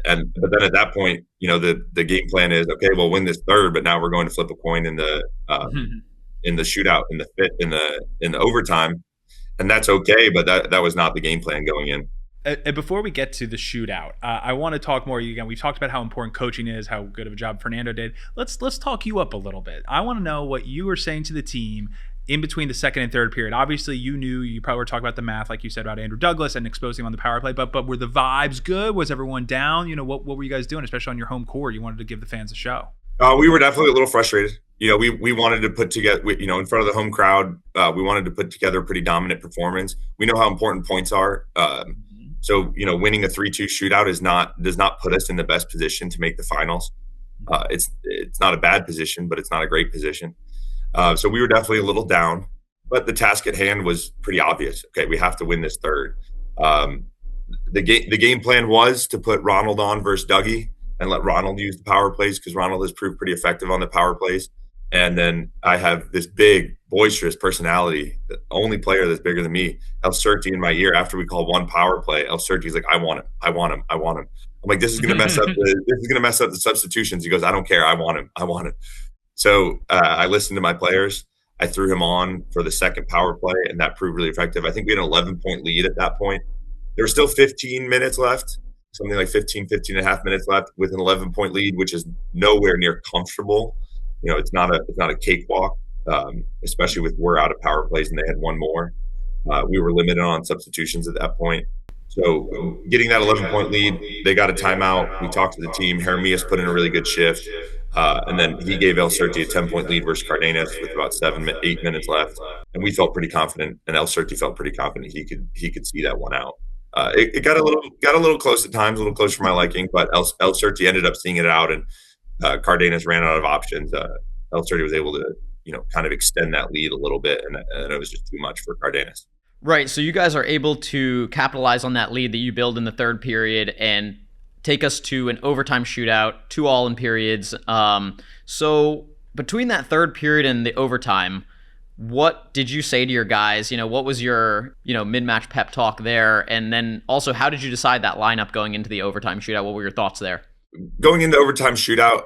But then at that point, the game plan is, okay, we'll win this third, but now we're going to flip a coin in the shootout, in the overtime, and that's okay. But that was not the game plan going in. And before we get to the shootout, I want to talk more. Again, we've talked about how important coaching is, how good of a job Fernando did. Let's talk you up a little bit. I want to know what you were saying to the team in between the second and third period. Obviously, you probably were talking about the math, like you said, about Andrew Douglas and exposing him on the power play. But were the vibes good? Was everyone down? What were you guys doing, especially on your home court? You wanted to give the fans a show. We were definitely a little frustrated. We wanted to put together, in front of the home crowd, we wanted to put together a pretty dominant performance. We know how important points are. So, winning a 3-2 shootout does not put us in the best position to make the finals. It's not a bad position, but it's not a great position. So we were definitely a little down, but the task at hand was pretty obvious. Okay, we have to win this third. The game plan was to put Ronald on versus Dougie and let Ronald use the power plays, because Ronald has proved pretty effective on the power plays. And then I have this big, boisterous personality, the only player that's bigger than me, El Surti, in my ear. After we call one power play, El Surti's like, I want him. I'm like, this is going to mess up the substitutions. He goes, I don't care. I want him. So I listened to my players. I threw him on for the second power play, and that proved really effective. I think we had an 11-point lead at that point. There were still 15 minutes left, something like 15 and a half minutes left with an 11-point lead, which is nowhere near comfortable. It's not a cakewalk, especially with we're out of power plays and they had one more. We were limited on substitutions at that point. So getting that 11-point lead, they got a timeout. We talked to the team. Jeremias put in a really good shift. And then he gave El Surti a 10-point lead versus Cardenas with about 8 minutes left. And we felt pretty confident, and El Surti felt pretty confident he could see that one out. It got a little close at times, a little close for my liking, but El Surti ended up seeing it out, and Cardenas ran out of options. El Surti was able to, kind of extend that lead a little bit, and it was just too much for Cardenas. Right. So you guys are able to capitalize on that lead that you build in the third period and take us to an overtime shootout, 2 all-in periods. So between that third period and the overtime, what did you say to your guys? What was your, mid-match pep talk there? And then also, how did you decide that lineup going into the overtime shootout? What were your thoughts there? Going into overtime shootout,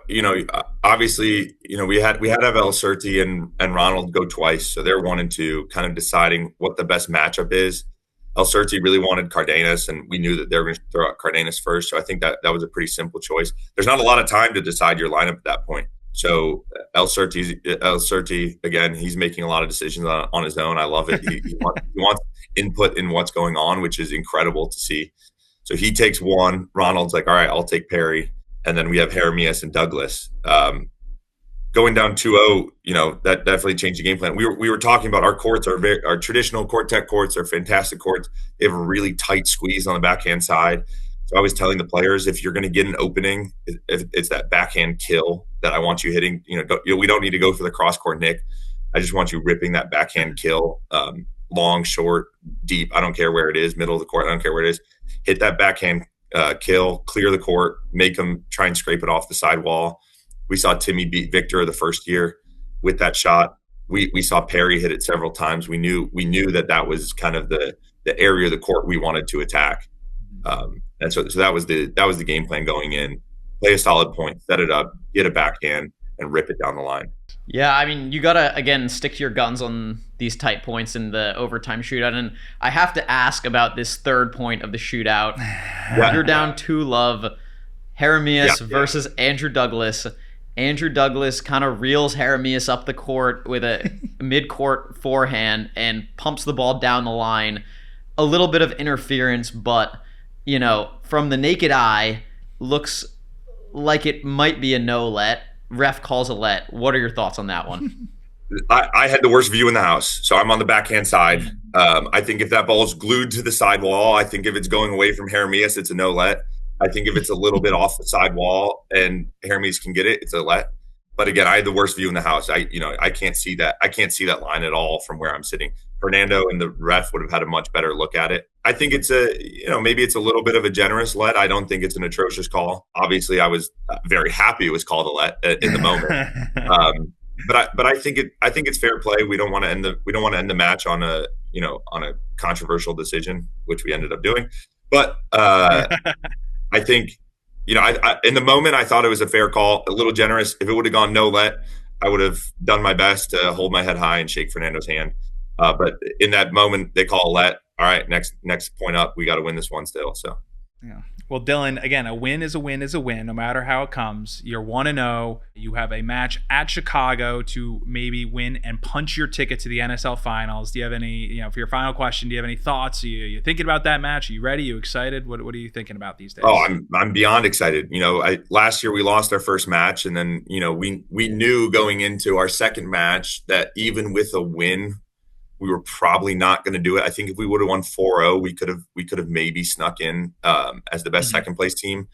obviously, we had to have El Surti and Ronald go twice. So they're 1 and 2, kind of deciding what the best matchup is. El Surti really wanted Cardenas, and we knew that they were going to throw out Cardenas first. So I think that was a pretty simple choice. There's not a lot of time to decide your lineup at that point. So El Surti, again, he's making a lot of decisions on his own. I love it. He wants input in what's going on, which is incredible to see. So he takes one. Ronald's like, all right, I'll take Perry. And then we have Jeremias and Douglas. Going down 2-0, that definitely changed the game plan. We were talking about our courts, our traditional court tech courts are fantastic courts. They have a really tight squeeze on the backhand side. So I was telling the players, if you're going to get an opening, it's that backhand kill that I want you hitting. We don't need to go for the cross court nick. I just want you ripping that backhand kill, long, short, deep. I don't care where it is, middle of the court. I don't care where it is. Hit that backhand kill, clear the court, make them try and scrape it off the sidewall. We saw Timmy beat Victor the first year with that shot. We saw Perry hit it several times. We knew that was kind of the the area of the court we wanted to attack. And so that was the game plan going in. Play a solid point, set it up, get a backhand, and rip it down the line. Yeah, I mean, you got to, again, stick to your guns on these tight points in the overtime shootout. And I have to ask about this third point of the shootout. You're down 2-love. Jeremias versus Andrew Douglas. Andrew Douglas kind of reels Jeremias up the court with a mid-court forehand and pumps the ball down the line. A little bit of interference, but, you know, from the naked eye, looks like it might be a no-let. Ref calls a let. What are your thoughts on that one? I had the worst view in the house, so I'm on the backhand side. I think if that ball is glued to the sidewall, I think if it's going away from Jeremias, it's a no-let. I think if it's a little bit off the sidewall and Jeremias can get it, it's a let. But again, I had the worst view in the house. I can't see that. I can't see that line at all from where I'm sitting. Fernando and the ref would have had a much better look at it. I think it's maybe it's a little bit of a generous let. I don't think it's an atrocious call. Obviously, I was very happy it was called a let in the moment. But I think it's fair play. We don't want to end the match on a controversial decision, which we ended up doing. But I think, I in the moment, I thought it was a fair call, a little generous. If it would have gone no let, I would have done my best to hold my head high and shake Fernando's hand. But in that moment, they call a let. All right, next point up. We got to win this one still. So, yeah. Well, Dylan, again, a win is a win is a win, no matter how it comes. You're 1-0. You have a match at Chicago to maybe win and punch your ticket to the NSL finals. Do you have any, for your final question, do you have any thoughts? Are you thinking about that match? Are you ready? Are you excited? What are you thinking about these days? Oh, I'm beyond excited. Last year we lost our first match, and then, we knew going into our second match that even with a win, we were probably not going to do it. I think if we would have won 4-0, we could have maybe snuck in as the best second place team.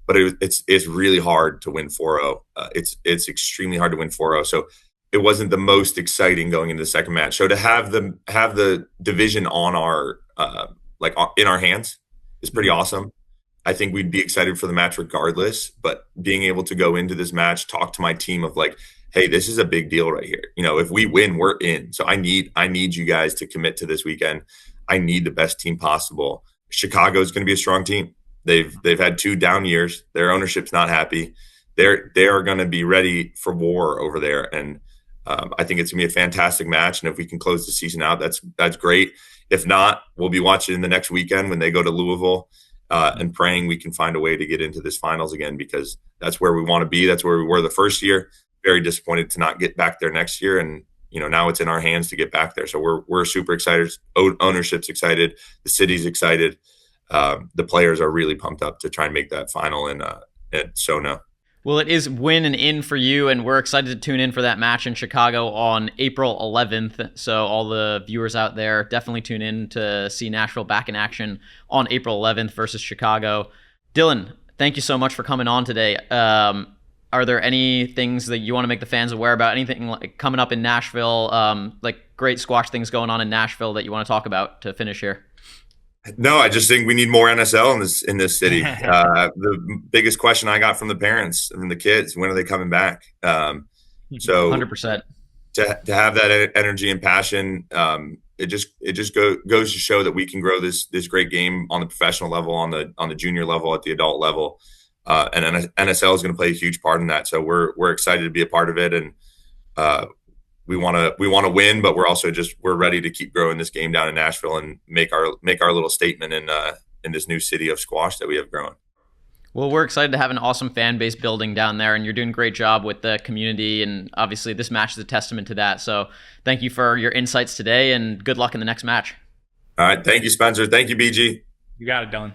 But it's really hard to win 4-0. It's extremely hard to win 4-0. So it wasn't the most exciting going into the second match. So to have the division on our in our hands is pretty awesome. I think we'd be excited for the match regardless. But being able to go into this match, talk to my team of hey, this is a big deal right here. If we win, we're in. So I need you guys to commit to this weekend. I need the best team possible. Chicago is going to be a strong team. They've had 2 down years. Their ownership's not happy. They are going to be ready for war over there. And I think it's going to be a fantastic match. And if we can close the season out, that's great. If not, we'll be watching the next weekend when they go to Louisville and praying we can find a way to get into this finals again, because that's where we want to be. That's where we were the first year. Very disappointed to not get back there next year, and now it's in our hands to get back there. So we're super excited. Ownership's excited. The city's excited. The players are really pumped up to try and make that final at SoNo. Well, it is win and in for you, and we're excited to tune in for that match in Chicago on April 11th. So all the viewers out there, definitely tune in to see Nashville back in action on April 11th versus Chicago. Dylan, thank you so much for coming on today. Are there any things that you want to make the fans aware about? Anything coming up in Nashville, great squash things going on in Nashville that you want to talk about to finish here? No, I just think we need more NSL in this city. The biggest question I got from the parents and the kids: when are they coming back? So 100%. To have that energy and passion, it just goes to show that we can grow this great game on the professional level, on the junior level, at the adult level. And NSL is going to play a huge part in that. So we're excited to be a part of it, and we want to win, but we're ready to keep growing this game down in Nashville and make our little statement in this new city of squash that we have grown. Well, we're excited to have an awesome fan base building down there, and you're doing a great job with the community, and obviously this match is a testament to that. So thank you for your insights today, and good luck in the next match. All right. Thank you, Spencer. Thank you, BG. You got it, Dylan.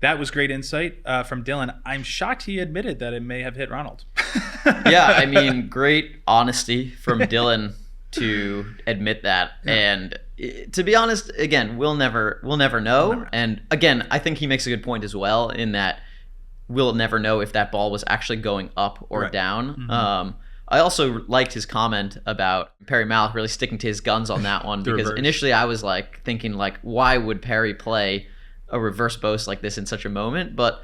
That was great insight from Dylan. I'm shocked he admitted that it may have hit Ronald. Yeah, I mean, great honesty from Dylan to admit that. Yeah. And to be honest, again, we'll never know. And again, I think he makes a good point as well in that we'll never know if that ball was actually going up or down. Mm-hmm. I also liked his comment about Perry Malik really sticking to his guns on that one, because initially I was thinking why would Perry play a reverse boast like this in such a moment? But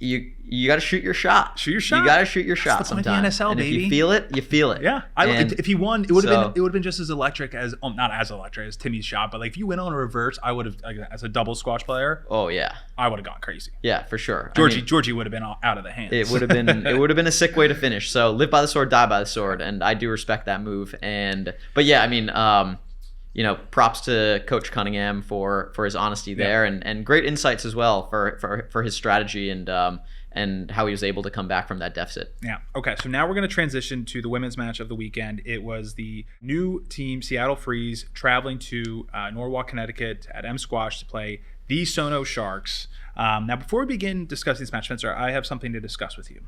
you got to shoot your shot. Shoot your shot. You got to shoot your shot That's the point sometimes. of the NSL, and baby. if you feel it, you feel it. Yeah. If he won, it would have been just as electric as not as electric as Timmy's shot, but like if you went on a reverse, I would have as a double squash player. Oh yeah. I would have gone crazy. Yeah, for sure. Georgie would have been out of the hands. It would have been a sick way to finish. So live by the sword, die by the sword, and I do respect that move. But yeah, I mean, props to Coach Cunningham for his honesty there, and great insights as well for his strategy and how he was able to come back from that deficit. Yeah. Okay. So now we're going to transition to the women's match of the weekend. It was the new team, Seattle Freeze, traveling to Norwalk, Connecticut at M Squash to play the SoNo Sharks. Now, before we begin discussing this match, Spencer, I have something to discuss with you.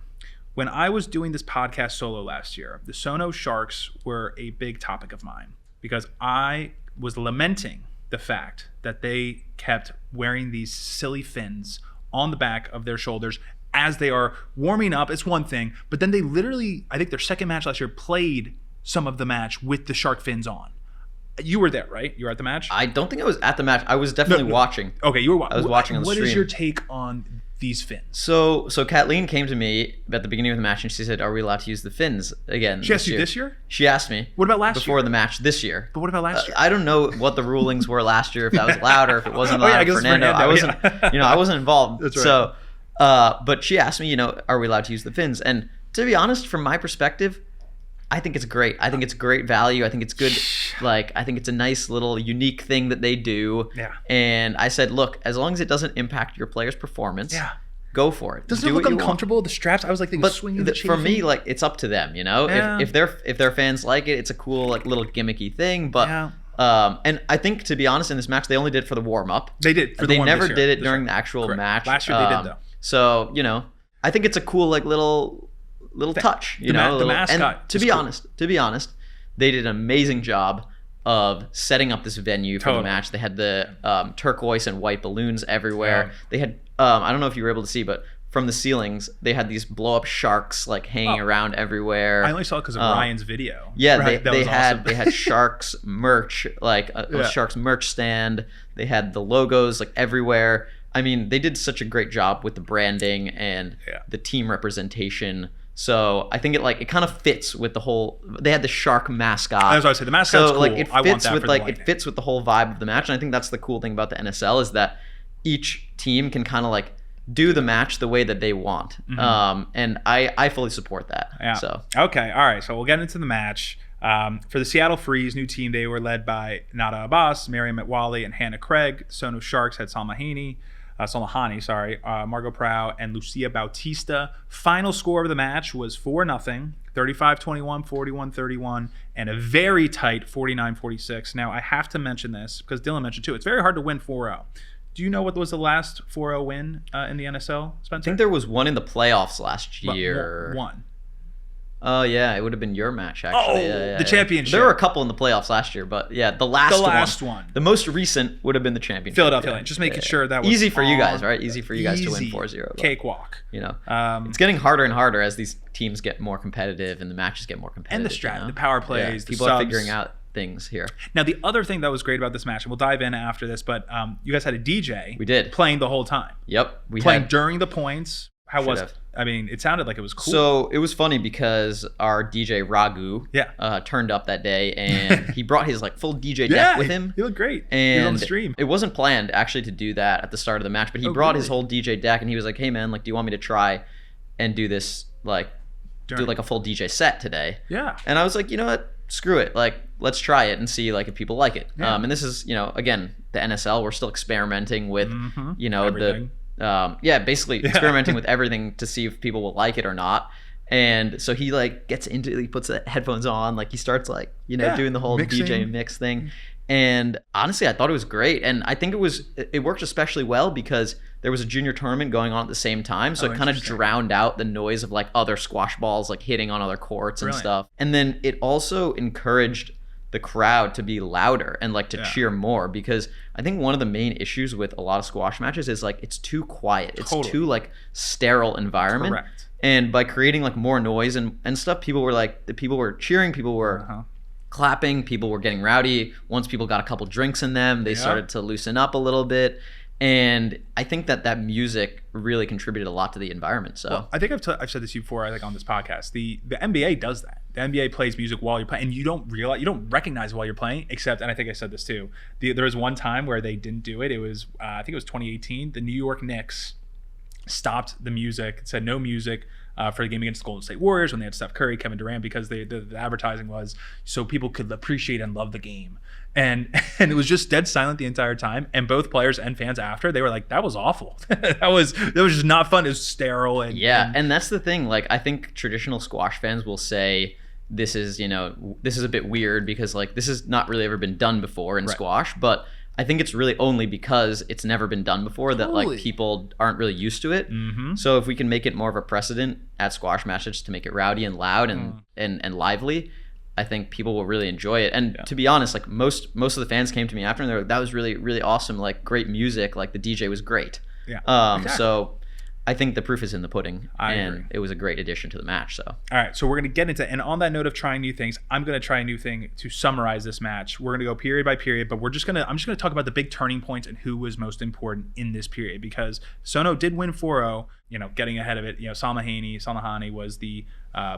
When I was doing this podcast solo last year, the SoNo Sharks were a big topic of mine because I was lamenting the fact that they kept wearing these silly fins on the back of their shoulders as they are warming up. It's one thing, but then they literally, I think their second match last year, played some of the match with the shark fins on. You were there, right? You were at the match? I don't think I was at the match. I was definitely watching. Okay, you were watching. I was watching on the stream. What is your take on these fins? So Kathleen came to me at the beginning of the match and she said, "Are we allowed to use the fins again?" She asked you this year? She asked me. What about last before year? the match this year? But what about last year? I don't know what the rulings were last year, if that was allowed or if it wasn't allowed. I guess Fernando. I wasn't. I wasn't involved. That's right. So, but she asked me, are we allowed to use the fins? And to be honest, from my perspective, I think it's great. I think it's great value. I think it's good. I think it's a nice little unique thing that they do. Yeah. And I said, look, as long as it doesn't impact your player's performance, go for it. Doesn't it look uncomfortable? The straps, I was like, swinging the chain. For me, it's up to them. Yeah. If their fans like it, it's a cool little gimmicky thing. But and I think, to be honest, in this match, they only did it for the warm up. They did. They never did it during the actual match. Last year they did though. So I think it's a cool little touch, the mascot. And to be honest, they did an amazing job of setting up this venue for the match. They had the turquoise and white balloons everywhere. They had I don't know if you were able to see, but from the ceilings they had these blow up sharks hanging around everywhere. I only saw it because of Ryan's video. Yeah, right? they had Sharks merch, a Sharks merch stand. They had the logos everywhere. I mean, they did such a great job with the branding and the team representation. So I think it kind of fits with the whole. They had the shark mascot. That's what I said. The mascot's cool. It fits with it fits with the whole vibe of the match, and I think that's the cool thing about the NSL is that each team can kind of do the match the way that they want. Mm-hmm. And I fully support that. Yeah. So okay, all right. So we'll get into the match. For the Seattle Freeze, new team, they were led by Nada Abbas, Miriam Metwali, and Hannah Craig. SoNo Sharks had Salmahani, Margot Prow, and Lucia Bautista. Final score of the match was 4-0, 35-21, 41-31, and a very tight 49-46. Now, I have to mention this because Dylan mentioned too. It's very hard to win 4-0. Do you know what was the last 4-0 win in the NSL, Spencer? I think there was one in the playoffs last year. One. Oh, yeah. It would have been your match, actually. The championship. There were a couple in the playoffs last year, but yeah, the last one. The most recent would have been the championship. Philadelphia. Just making sure that was easy for you guys, right? Easy for you guys to win 4-0. Cakewalk. It's getting harder and harder as these teams get more competitive and the matches get more competitive. And the strat, the power plays, the people subs. are figuring out things here. Now, the other thing that was great about this match, and we'll dive in after this, but you guys had a DJ. We did. Playing the whole time. Yep. Playing during the points. How was it? I mean, it sounded like it was cool. So it was funny because our DJ Raghu turned up that day and he brought his full DJ deck with him. He looked great. And he was on the stream. It wasn't planned actually to do that at the start of the match, but he brought his whole DJ deck and he was like, "Hey man, do you want me to try and do this do a full DJ set today?" Yeah. And I was like, you know what? Screw it. Let's try it and see if people like it. Yeah. And this is, again, the NSL. We're still experimenting with, everything. Basically experimenting with everything to see if people will like it or not. And so he gets into it, he puts the headphones on, he starts doing the whole mixing. DJ mix thing. And honestly, I thought it was great. And I think it worked especially well because there was a junior tournament going on at the same time. So it kind of drowned out the noise of other squash balls hitting on other courts and stuff. And then it also encouraged the crowd to be louder and to cheer more, because I think one of the main issues with a lot of squash matches is it's too quiet. It's too sterile environment. Correct. And by creating more noise and stuff, people were cheering, people were clapping, people were getting rowdy. Once people got a couple drinks in them, they started to loosen up a little bit. And I think that music really contributed a lot to the environment. So well, I think I've said this to you before, I think on this podcast. The NBA does that. The NBA plays music while you're playing, and you don't recognize it while you're playing, except, and I think I said this too, there was one time where they didn't do it. It was, I think it was 2018. The New York Knicks stopped the music, said no music for the game against the Golden State Warriors when they had Steph Curry, Kevin Durant, because the advertising was so people could appreciate and love the game. And it was just dead silent the entire time. And both players and fans after, they were like, that was awful. that was just not fun. It was sterile. And that's the thing. Like, I think traditional squash fans will say this is a bit weird because like this has not really ever been done before in squash. But I think it's really only because it's never been done before that like people aren't really used to it. Mm-hmm. So if we can make it more of a precedent at squash matches to make it rowdy and loud and lively, I think people will really enjoy it. And to be honest, like most of the fans came to me after and they're like, that was really, really awesome. Like great music. Like the DJ was great. Yeah. Exactly. So I think the proof is in the pudding. I agree. It was a great addition to the match. So all right, so we're going to get into, and on that note of trying new things, I'm going to try a new thing to summarize this match. We're going to go period by period, but I'm just going to talk about the big turning points and who was most important in this period, because SoNo did win 4-0, getting ahead of it. Salma Hani was the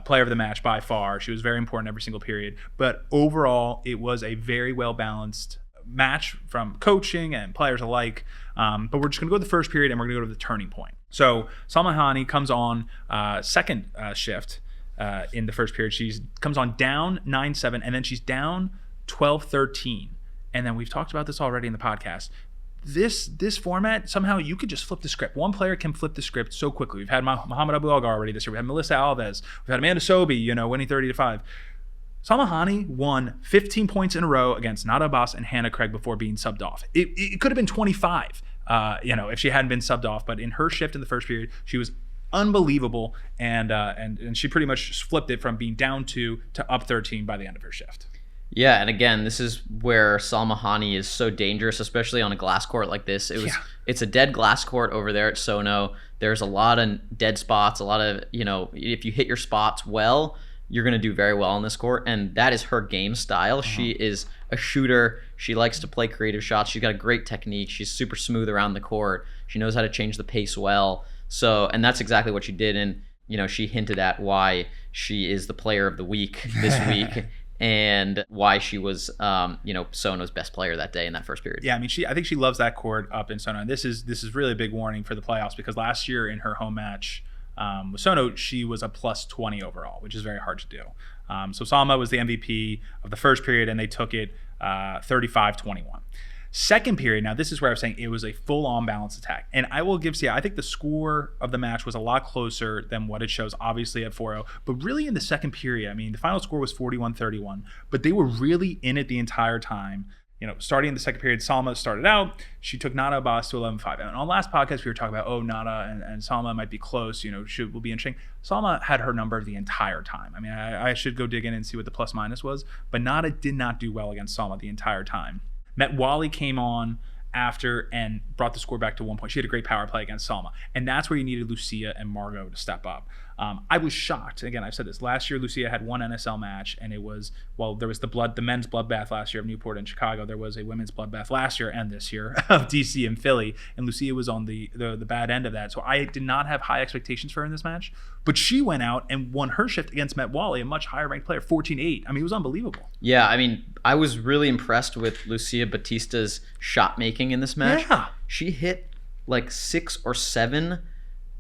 player of the match by far. She was very important every single period, but overall it was a very well balanced match from coaching and players alike. But we're just going to go to the first period and we're going to go to the turning point. So Salma Hani comes on second shift in the first period. She comes on down 9-7 and then she's down 12-13. And then we've talked about this already in the podcast. This format, somehow you could just flip the script. One player can flip the script so quickly. We've had Muhammad Abu Algar already this year. We had Melissa Alves. We've had Amanda Sobey, winning 30-5. Salma Hani won 15 points in a row against Nada Abbas and Hannah Craig before being subbed off. It could have been 25, if she hadn't been subbed off. But in her shift in the first period, she was unbelievable, and she pretty much flipped it from being down 2 to up 13 by the end of her shift. Yeah, and again, this is where Salma Hani is so dangerous, especially on a glass court like this. It's a dead glass court over there at SoNo. There's a lot of dead spots, a lot of, if you hit your spots well, you're going to do very well on this court, and that is her game style. She is a shooter. She likes to play creative shots. She's got a great technique. She's super smooth around the court. She knows how to change the pace well. So, and that's exactly what she did, and she hinted at why she is the player of the week this week. And why she was, SoNo's best player that day in that first period. Yeah, I mean, I think she loves that court up in SoNo. And this is really a big warning for the playoffs, because last year in her home match with SoNo, she was a plus 20 overall, which is very hard to do. So Salma was the MVP of the first period, and they took it 35-21. Second period, now this is where I was saying it was a full-on balanced attack. And I will give I think the score of the match was a lot closer than what it shows, obviously, at 4-0. But really in the second period, I mean, the final score was 41-31, but they were really in it the entire time. Starting in the second period, Salma started out. She took Nada Abbas to 11-5. And on last podcast, we were talking about, Nada and Salma might be close, will be interesting. Salma had her number the entire time. I mean, I should go dig in and see what the plus-minus was, but Nada did not do well against Salma the entire time. Metwali came on after and brought the score back to 1 point. She had a great power play against Salma. And that's where you needed Lucia and Margot to step up. I was shocked. Again, I've said this. Last year, Lucia had one NSL match, and it was, there was the men's bloodbath last year of Newport and Chicago. There was a women's bloodbath last year and this year of DC and Philly, and Lucia was on the bad end of that. So I did not have high expectations for her in this match, but she went out and won her shift against Metwali, a much higher ranked player, 14-8. I mean, it was unbelievable. Yeah, I mean, I was really impressed with Lucia Batista's shot making in this match. Yeah. She hit like 6 or 7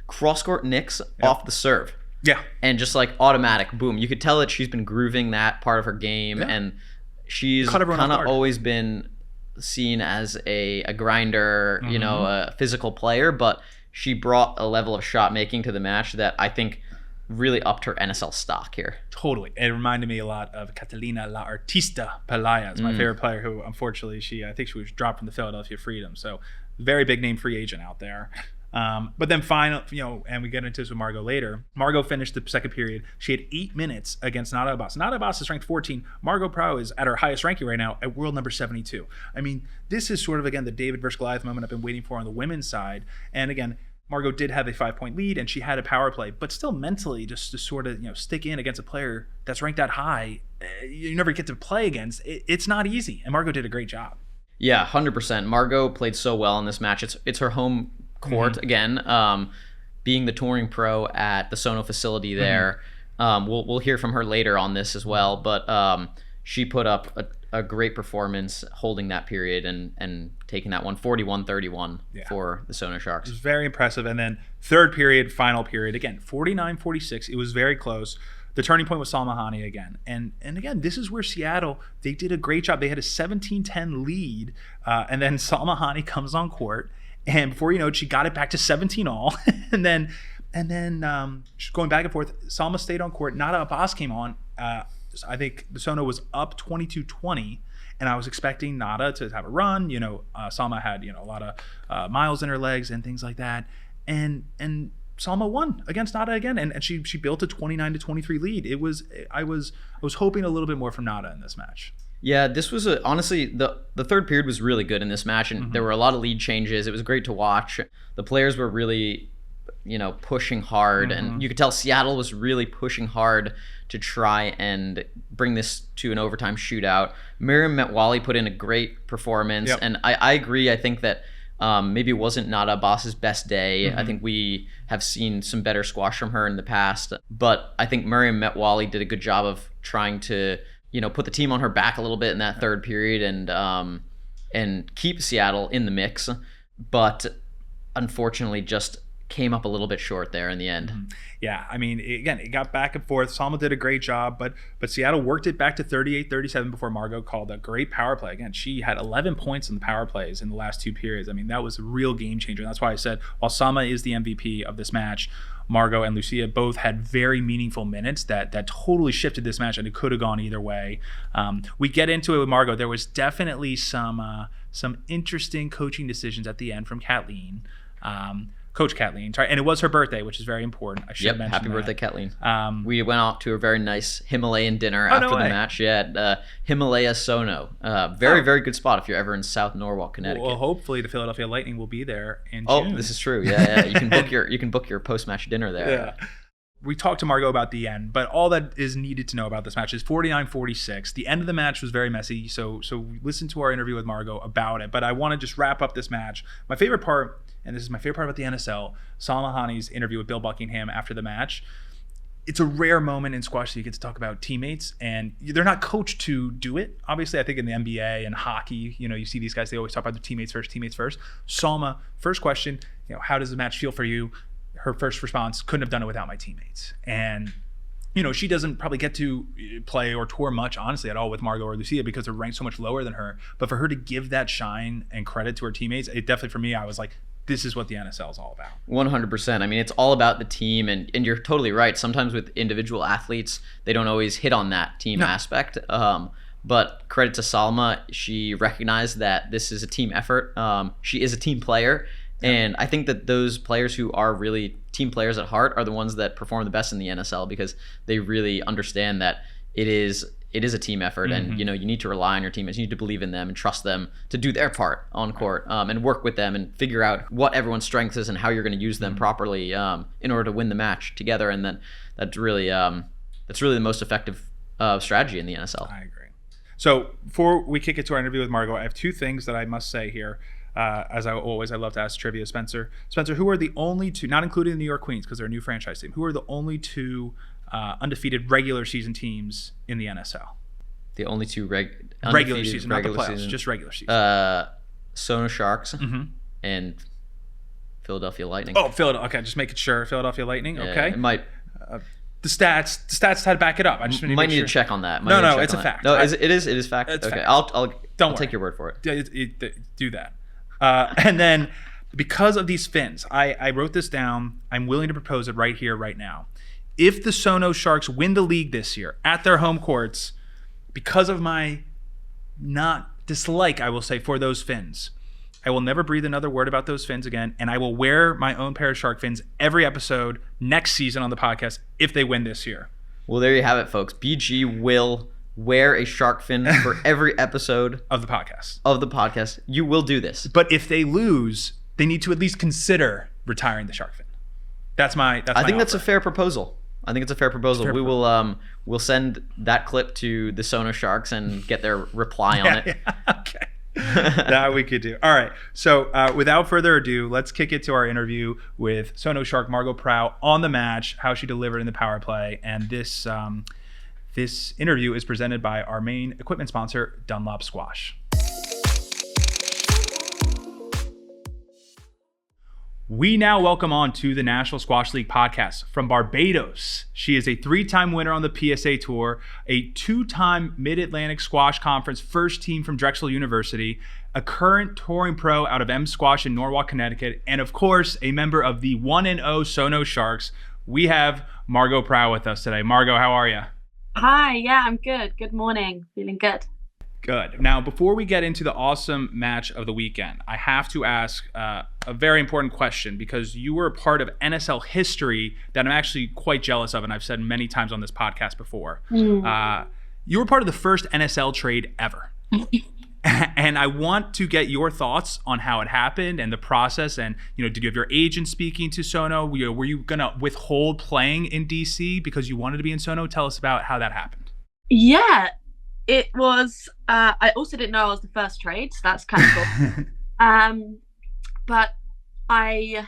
cross-court nicks off the serve. Yeah. And just like automatic, boom. You could tell that she's been grooving that part of her game, and she's kind of always been seen as a grinder, a physical player, but she brought a level of shot making to the match that I think really upped her NSL stock here. Totally. It reminded me a lot of Catalina La Artista Pelaez, my favorite player, who unfortunately I think she was dropped from the Philadelphia Freedom. So very big name free agent out there. But then final, and we get into this with Margot later. Margot finished the second period. She had 8 minutes against Nada Abbas. Nada Abbas is ranked 14. Margot Prow is at her highest ranking right now at world number 72. I mean, this is sort of, again, the David versus Goliath moment I've been waiting for on the women's side. And again, Margot did have a 5-point lead, and she had a power play, but still mentally just to sort of, stick in against a player that's ranked that high, you never get to play against. It's not easy, and Margot did a great job. Yeah, 100%. Margot played so well in this match. It's her home court again. Being the touring pro at the SoNo facility there. We'll hear from her later on this as well, but she put up a great performance holding that period and taking that one 41-31 for the SoNo Sharks. It was very impressive. And then third period, final period, again, 49-46. It was very close. The turning point was Salma Hani again. And again, this is where Seattle, they did a great job. They had a 17-10 lead, and then Salma Hani comes on court. And before you know it, she got it back to 17 all. and then going back and forth, Salma stayed on court. Nada Abbas came on. I think the SoNo was up 22-20, and I was expecting Nada to have a run. Salma had a lot of miles in her legs and things like that. And Salma won against Nada again, and she built a 29-23 lead. I was hoping a little bit more from Nada in this match. Yeah, this was honestly the third period was really good in this match, and there were a lot of lead changes. It was great to watch. The players were really, pushing hard, and you could tell Seattle was really pushing hard to try and bring this to an overtime shootout. Miriam Metwali put in a great performance, and I agree. I think that maybe it wasn't Nada Abbas's best day. I think we have seen some better squash from her in the past, but I think Miriam Metwali did a good job of trying to put the team on her back a little bit in that third period and keep Seattle in the mix, but unfortunately just came up a little bit short there in the end. Yeah, I mean, again, it got back and forth. Salma did a great job, but Seattle worked it back to 38-37 before Margot called a great power play. Again, she had 11 points in the power plays in the last two periods. I mean, that was a real game changer. And that's why I said, while Salma is the MVP of this match, Margot and Lucia both had very meaningful minutes that totally shifted this match, and it could have gone either way. We get into it with Margot. There was definitely some interesting coaching decisions at the end from Kathleen. Coach Kathleen, sorry, and it was her birthday, which is very important. I should mention happy that. Birthday, Kathleen. We went out to a very nice Himalayan dinner after the match. At Himalaya SoNo. Very good spot if you're ever in South Norwalk, Connecticut. Well, hopefully the Philadelphia Lightning will be there in June. Oh, this is true. Yeah. You can book your post-match dinner there. Yeah. We talked to Margot about the end, but all that is needed to know about this match is 49-46. The end of the match was very messy, so listen to our interview with Margot about it. But I want to just wrap up this match. My favorite part, and this is my favorite part about the NSL, Salma Hani's interview with Bill Buckingham after the match. It's a rare moment in squash that you get to talk about teammates, and they're not coached to do it. Obviously, I think in the NBA and hockey, you see these guys, they always talk about their teammates first. Salma, first question, how does the match feel for you? Her first response, couldn't have done it without my teammates. And, she doesn't probably get to play or tour much, honestly, at all with Margot or Lucia because they're ranked so much lower than her. But for her to give that shine and credit to her teammates, it definitely, for me, I was like, this is what the NSL is all about. 100%. I mean, it's all about the team, and you're totally right. Sometimes with individual athletes, they don't always hit on that team aspect. But credit to Salma, she recognized that this is a team effort. She is a team player. And I think that those players who are really team players at heart are the ones that perform the best in the NSL because they really understand that it is a team effort, and you need to rely on your teammates. You need to believe in them and trust them to do their part on court, and work with them and figure out what everyone's strengths is and how you're going to use them properly in order to win the match together. And then that's really the most effective strategy in the NSL. I agree. So before we kick it to our interview with Margot, I have two things that I must say here. As I love to ask trivia. Spencer, who are the only two, not including the New York Queens because they're a new franchise team, who are the only two undefeated regular season teams in the NSL? The only two regular season, not the playoffs, just regular season. SoNo Sharks and Philadelphia Lightning. Oh, Philadelphia. Okay, just making sure. Philadelphia Lightning. Okay. It might. The stats had to back it up. I just might need to check on that. No, it's a fact. No, it is fact. It's okay, fact. I'll take your word for it. Do that. And then because of these fins, I wrote this down. I'm willing to propose it right here, right now. If the SoNo Sharks win the league this year at their home courts, because of my not dislike, I will say, for those fins, I will never breathe another word about those fins again, and I will wear my own pair of shark fins every episode next season on the podcast if they win this year. Well, there you have it, folks. BG will wear a shark fin for every episode of the podcast. You will do this. But if they lose, they need to at least consider retiring the shark fin. I think that's a fair proposal. We will we'll send that clip to the SoNo Sharks and get their reply on it. Okay. That we could do. All right. So without further ado, let's kick it to our interview with SoNo Shark Margot Prow on the match, how she delivered in the power play. And this interview is presented by our main equipment sponsor, Dunlop Squash. We now welcome on to the National Squash League podcast from Barbados. She is a 3-time winner on the PSA Tour, a 2-time Mid-Atlantic Squash Conference first team from Drexel University, a current touring pro out of M Squash in Norwalk, Connecticut, and of course, a member of the 1-0 SoNo Sharks. We have Margot Prow with us today. Margot, how are you? Hi, yeah, I'm good. Good morning. Feeling good. Good. Now, before we get into the awesome match of the weekend, I have to ask a very important question because you were a part of NSL history that I'm actually quite jealous of, and I've said many times on this podcast before. You were part of the first NSL trade ever. And I want to get your thoughts on how it happened and the process. And, did you have your agent speaking to SoNo? Were you going to withhold playing in DC because you wanted to be in SoNo? Tell us about how that happened. Yeah. It was, I also didn't know I was the first trade, so that's kind of cool. But I,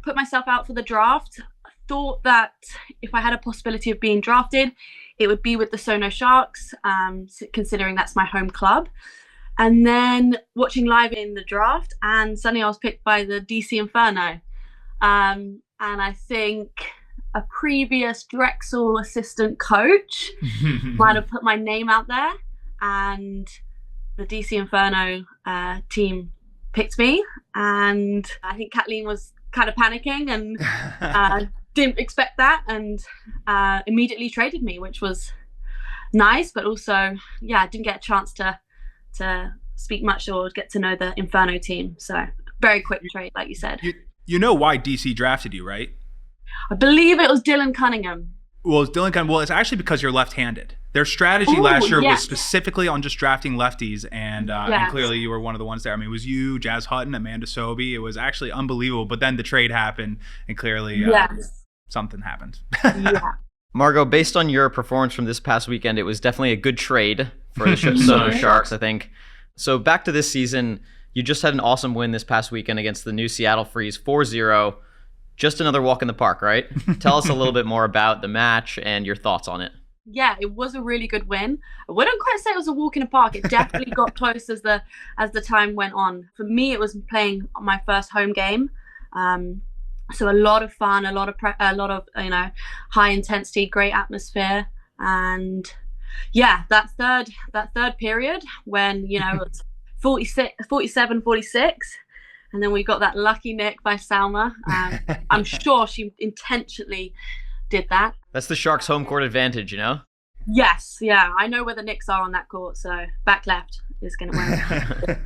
put myself out for the draft. Thought that if I had a possibility of being drafted, it would be with the SoNo Sharks, considering that's my home club. And then watching live in the draft, and suddenly I was picked by the DC Inferno. And I think a previous Drexel assistant coach might have put my name out there, and the DC Inferno team picked me. And I think Kathleen was kind of panicking and didn't expect that, and immediately traded me, which was nice, but also, I didn't get a chance to speak much or get to know the Inferno team. So very quick trade, like you said. You know why DC drafted you, right? I believe it was Dylan Cunningham. Well, it's actually because you're left-handed. Their strategy last year was specifically on just drafting lefties, and clearly you were one of the ones there. I mean, it was you, Jazz Hutton, Amanda Sobey. It was actually unbelievable, but then the trade happened, and clearly something happened. Margot, based on your performance from this past weekend, it was definitely a good trade for the SoNo Sharks, I think. So back to this season, you just had an awesome win this past weekend against the new Seattle Freeze, 4-0. Just another walk in the park, right? Tell us a little bit more about the match and your thoughts on it. Yeah, it was a really good win. I wouldn't quite say it was a walk in the park. It definitely got close as the time went on. For me, it was playing my first home game. So a lot of fun, a lot of high intensity, great atmosphere, and that third period when it was 47-46. And then we got that lucky nick by Salma. I'm sure she intentionally did that. That's the Sharks' home court advantage, Yes, yeah. I know where the nicks are on that court, so back left is going to win.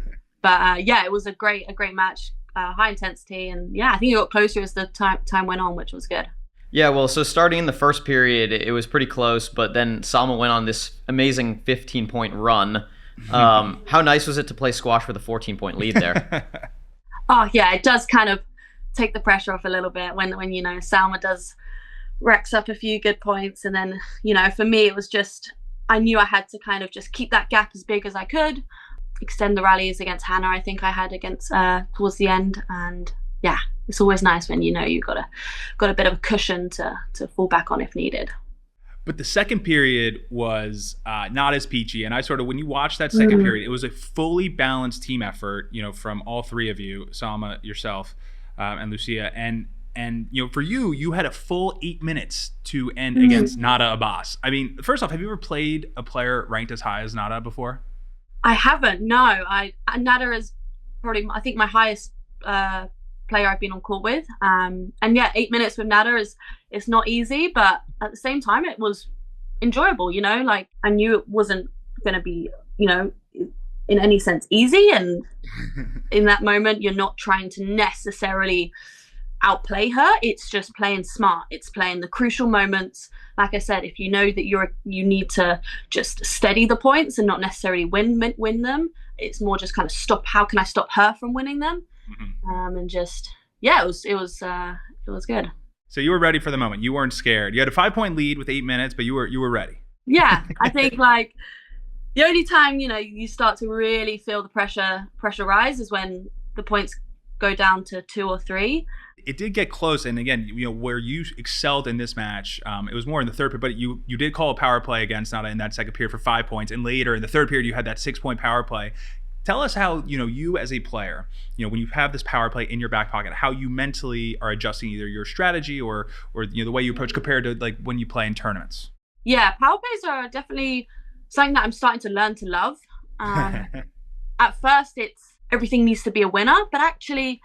But it was a great match, high intensity, and I think it got closer as the time went on, which was good. Yeah, well, so starting in the first period, it was pretty close, but then Salma went on this amazing 15-point run. How nice was it to play squash with a 14-point lead there? Oh yeah, it does kind of take the pressure off a little bit when Salma racks up a few good points, and then for me it was just I knew I had to kind of just keep that gap as big as I could, extend the rallies against Hannah. I think I had against towards the end, and it's always nice when you got a bit of a cushion to fall back on if needed. But the second period was not as peachy. And when you watch that second period, it was a fully balanced team effort, from all three of you, Salma, yourself, and Lucia. And for you had a full 8 minutes to end against Nada Abbas. I mean, first off, have you ever played a player ranked as high as Nada before? I haven't, no. Nada is probably, I think, my highest player I've been on court with. 8 minutes with Nada it's not easy, but at the same time it was enjoyable, like I knew it wasn't going to be, in any sense easy, and in that moment you're not trying to necessarily outplay her. It's just playing smart. It's playing the crucial moments. Like I said, if you know that you need to just steady the points and not necessarily win them, it's more just kind of stop. How can I stop her from winning them? And just it was good. So you were ready for the moment. You weren't scared. You had a 5-point lead with 8 minutes, but you were ready. Yeah, I think The only time, you start to really feel the pressure rise is when the points go down to 2 or 3. It did get close, and again, where you excelled in this match, it was more in the third period, but you did call a power play against Nada in that second period for 5 points, and later in the third period you had that 6-point power play. Tell us how, you as a player, when you have this power play in your back pocket, how you mentally are adjusting either your strategy or the way you approach compared to like when you play in tournaments. Yeah, power plays are definitely something that I'm starting to learn to love. At first, it's everything needs to be a winner, but actually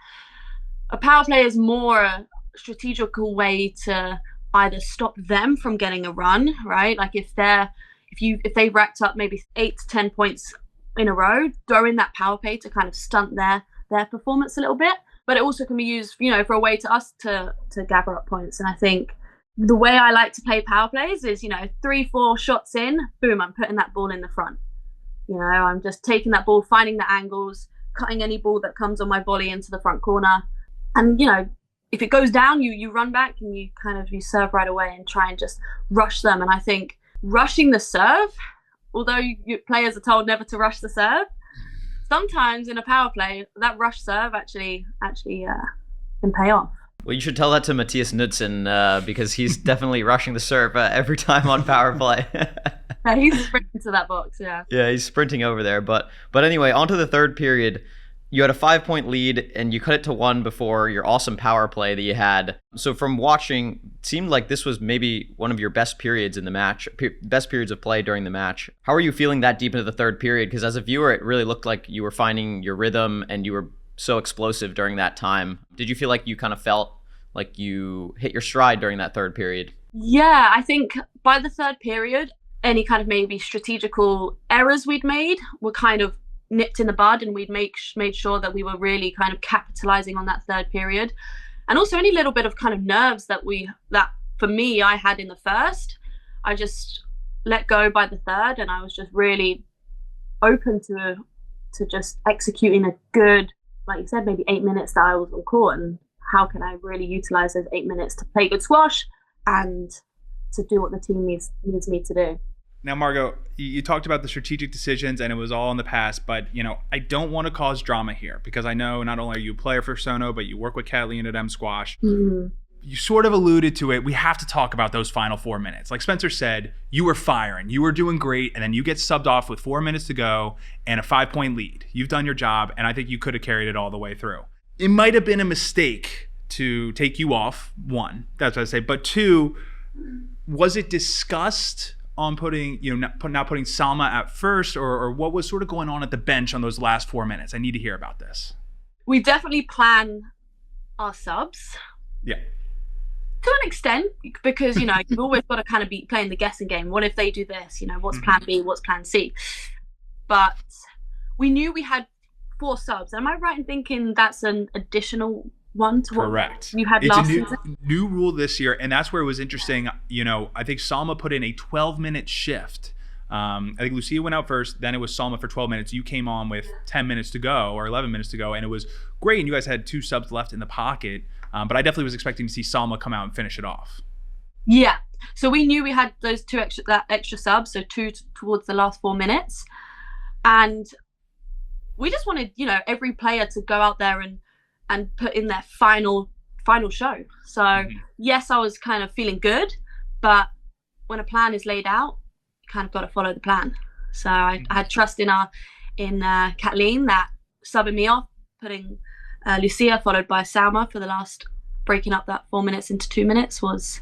a power play is more a strategical way to either stop them from getting a run, right? Like if they racked up maybe 8 to 10 points in a row, throw in that power play to kind of stunt their performance a little bit. But it also can be used, for a way to us to gather up points. And I think the way I like to play power plays is, 3-4 shots in, boom, I'm putting that ball in the front. I'm just taking that ball, finding the angles, cutting any ball that comes on my volley into the front corner. And, if it goes down, you run back and you serve right away and try and just rush them. And I think rushing the serve, although players are told never to rush the serve, sometimes in a power play, that rush serve actually can pay off. Well, you should tell that to Matthias Knudsen because he's definitely rushing the serve every time on power play. Yeah, he's sprinting to that box, yeah. Yeah, he's sprinting over there. But anyway, on to the third period. You had a 5-point lead and you cut it to 1 before your awesome power play that you had. So from watching, it seemed like this was maybe one of your best periods in the match, best periods of play during the match. How are you feeling that deep into the third period? Because as a viewer, it really looked like you were finding your rhythm and you were so explosive during that time. Did you feel like you kind of felt like you hit your stride during that third period? Yeah, I think by the third period, any kind of maybe strategical errors we'd made were kind of nipped in the bud, and we'd made sure that we were really kind of capitalizing on that third period. And also any little bit of kind of nerves that for me I had in the first, I just let go by the third, and I was just really open to just executing a good, like you said, maybe 8 minutes that I was on court, and how can I really utilize those 8 minutes to play good squash and to do what the team needs me to do. Now, Margot, you talked about the strategic decisions and it was all in the past, but, I don't want to cause drama here because I know not only are you a player for SoNo, but you work with Kathleen at M Squash. Mm-hmm. You sort of alluded to it. We have to talk about those final 4 minutes. Like Spencer said, you were firing, you were doing great, and then you get subbed off with 4 minutes to go and a 5-point lead. You've done your job, and I think you could have carried it all the way through. It might have been a mistake to take you off, 1, that's what I say, but 2, was it discussed on putting, not putting Salma at first, or what was sort of going on at the bench on those last 4 minutes? I need to hear about this. We definitely plan our subs. Yeah. To an extent, because, you've always got to kind of be playing the guessing game. What if they do this? What's plan B? What's plan C? But we knew we had 4 subs. Am I right in thinking that's an additional one to Correct. What you had last season? It's a new rule this year, and that's where it was interesting. I think Salma put in a 12-minute shift. I think Lucia went out first, then it was Salma for 12 minutes. You came on with 10 minutes to go or 11 minutes to go, and it was great, and you guys had 2 subs left in the pocket. But I definitely was expecting to see Salma come out and finish it off. Yeah. So we knew we had those 2 extra subs, so 2 towards the last 4 minutes. And we just wanted, every player to go out there and put in their final show. So yes, I was kind of feeling good, but when a plan is laid out, you kind of got to follow the plan. So I had trust in Kathleen that subbing me off, putting Lucia followed by Salma for the last, breaking up that 4 minutes into 2 minutes was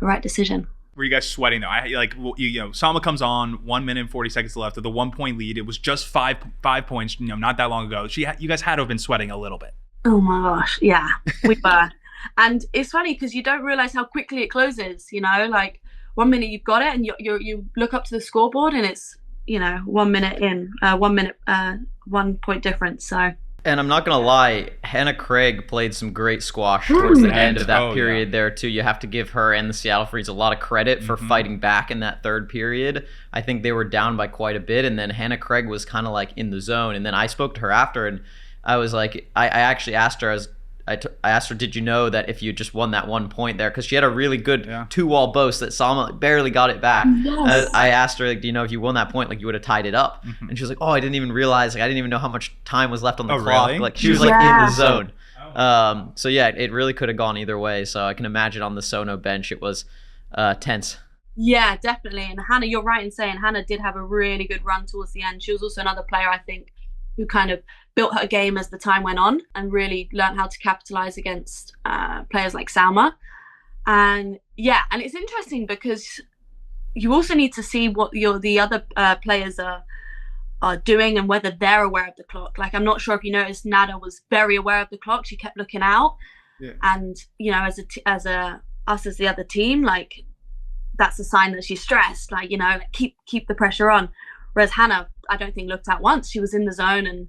the right decision. Were you guys sweating though? Salma comes on 1 minute and 40 seconds left with a 1-point lead. It was just 5 points, not that long ago. You guys had to have been sweating a little bit. Oh my gosh, yeah, we were. And it's funny because you don't realize how quickly it closes, like 1 minute you've got it and you look up to the scoreboard and it's, 1 minute in, 1 minute, 1 point difference. So. And I'm not going to lie, Hannah Craig played some great squash towards the end of that period there too. You have to give her and the Seattle Freeze a lot of credit for fighting back in that third period. I think they were down by quite a bit, and then Hannah Craig was kind of like in the zone. And then I spoke to her after, and I was like, I actually asked her, I asked her, did you know that if you just won that 1 point there, because she had a really good 2-wall boast that Salma barely got it back. Yes. I asked her, like, do you know if you won that point, like you would have tied it up? And she was like, oh, I didn't even realize, like I didn't even know how much time was left on the clock. Really? Like she was like in the zone. So yeah, it really could have gone either way. So I can imagine on the SoNo bench it was tense. Yeah, definitely. And Hannah, you're right in saying Hannah did have a really good run towards the end. She was also another player, I think, who kind of built her game as the time went on and really learned how to capitalize against players like Salma. And yeah, and it's interesting because you also need to see what the other players are doing and whether they're aware of the clock. Like, I'm not sure if you noticed, Nada was very aware of the clock. She kept looking out. Yeah. And, you know, as the other team, like, that's a sign that she's stressed. Like, you know, keep the pressure on. Whereas Hannah, I don't think looked out once. She was in the zone, and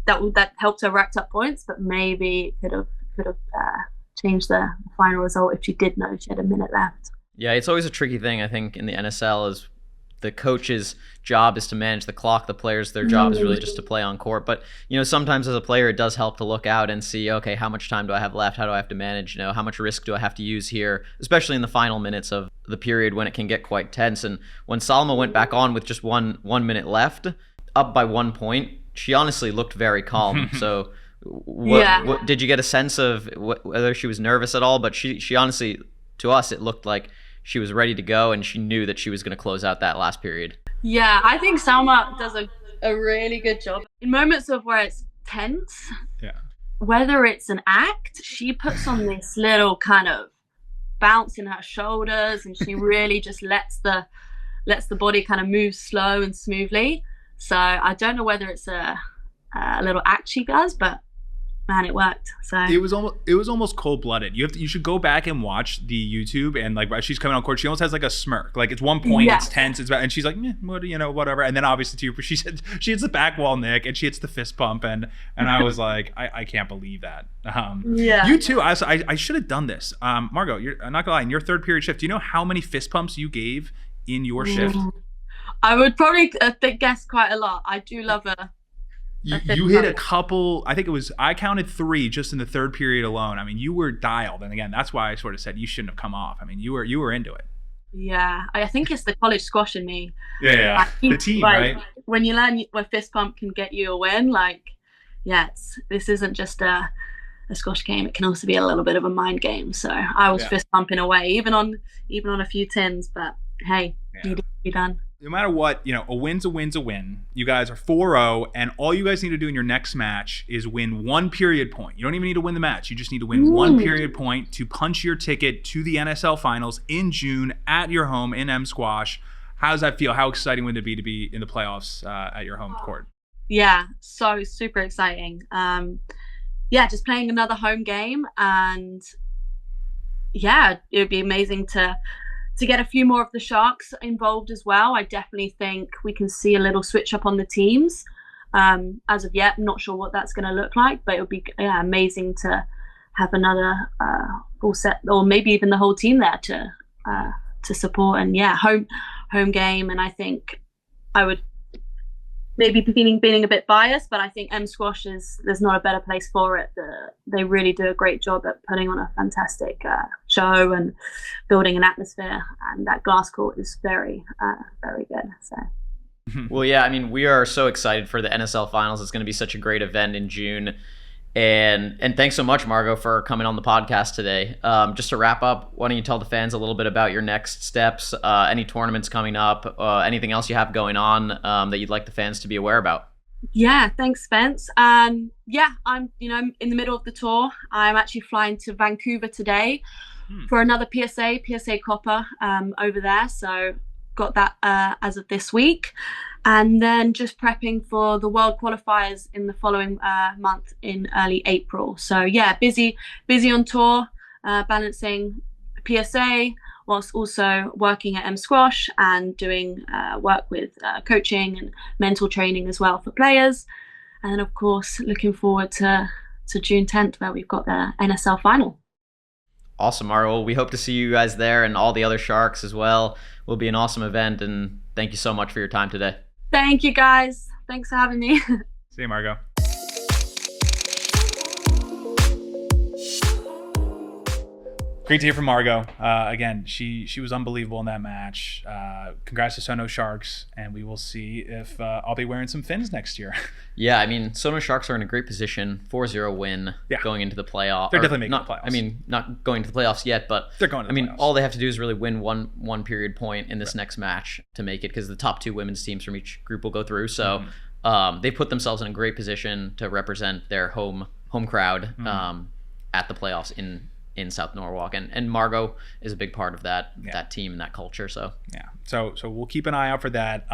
that helped her rack up points. But maybe it could have changed the final result if she did know she had a minute left. Yeah, it's always a tricky thing, I think, in the NSL is the coach's job is to manage the clock. The players, their job is really just to play on court. But, you know, sometimes as a player, it does help to look out and see, okay, how much time do I have left? How do I have to manage? You know, how much risk do I have to use here, especially in the final minutes of the period when it can get quite tense. And when Salma went back on with just one minute left, up by 1 point, she honestly looked very calm. So what did you get a sense of whether she was nervous at all? But she honestly, to us, it looked like she was ready to go and she knew that she was going to close out that last period. Yeah, I think Salma does a really good job. In moments of where it's tense, whether it's an act, she puts on this little kind of bounce in her shoulders and she really just lets the body kind of move slow and smoothly. So I don't know whether it's a little act she does, but man, it worked. So it was almost cold-blooded. You should go back and watch the YouTube, and like as she's coming on court, she almost has like a smirk. Like it's 1 point, it's tense, and she's like, whatever. And then obviously she hits the back wall nick, and she hits the fist pump, and I was like, I can't believe that. You too. I should have done this. Margot, I'm not gonna lie. In your third period shift, do you know how many fist pumps you gave in your shift? I would probably guess quite a lot. I do love a. You hit a couple. I counted 3 just in the third period alone. I mean, you were dialed, and again, that's why I sort of said you shouldn't have come off. I mean, you were into it. Yeah, I think it's the college squash in me. Yeah. The team, right? When you learn where fist pump can get you a win, like, this isn't just a squash game. It can also be a little bit of a mind game. So I was fist pumping away, even on a few tins. But hey, needed to be done. No matter what, a win's a win. You guys are 4-0, and all you guys need to do in your next match is win 1 period point. You don't even need to win the match. You just need to win 1 period point to punch your ticket to the NSL Finals in June at your home in M Squash. How does that feel? How exciting would it be to be in the playoffs at your home court? Yeah, so super exciting. Just playing another home game, and it would be amazing to get a few more of the Sharks involved as well. I definitely think we can see a little switch up on the teams. As of yet, I'm not sure what that's going to look like, but it would be amazing to have another full set, or maybe even the whole team there to support. And home game. And I think I would maybe being a bit biased, but I think M Squash there's not a better place for it. They really do a great job at putting on a fantastic show and building an atmosphere, and that glass court is very, very good. So. Well, yeah, I mean, we are so excited for the NSL Finals. It's going to be such a great event in June. And thanks so much, Margot, for coming on the podcast today. Just to wrap up, why don't you tell the fans a little bit about your next steps, any tournaments coming up, anything else you have going on that you'd like the fans to be aware about? Yeah, thanks, Spence. I'm in the middle of the tour. I'm actually flying to Vancouver today for another PSA Copper over there. So got that as of this week. And then just prepping for the World Qualifiers in the following month in early April. So busy on tour, balancing PSA whilst also working at M Squash and doing work with coaching and mental training as well for players. And then, of course, looking forward to June 10th, where we've got the NSL final. Awesome, Margo. We hope to see you guys there and all the other Sharks as well. Will be an awesome event, and thank you so much for your time today. Thank you, guys. Thanks for having me. See you, Margo. Great to hear from Margot. Again, she was unbelievable in that match. Congrats to SoNo Sharks, and we will see if I'll be wearing some fins next year. Yeah, I mean, SoNo Sharks are in a great position, 4-0 win going into the playoff. They're definitely making the playoffs. I mean, not going to the playoffs yet, but they're going to the playoffs. All they have to do is really win one period point in this next match to make it, because the top 2 women's teams from each group will go through. So they put themselves in a great position to represent their home crowd at the playoffs in South Norwalk, and Margot is a big part of that team and that culture. So we'll keep an eye out for that.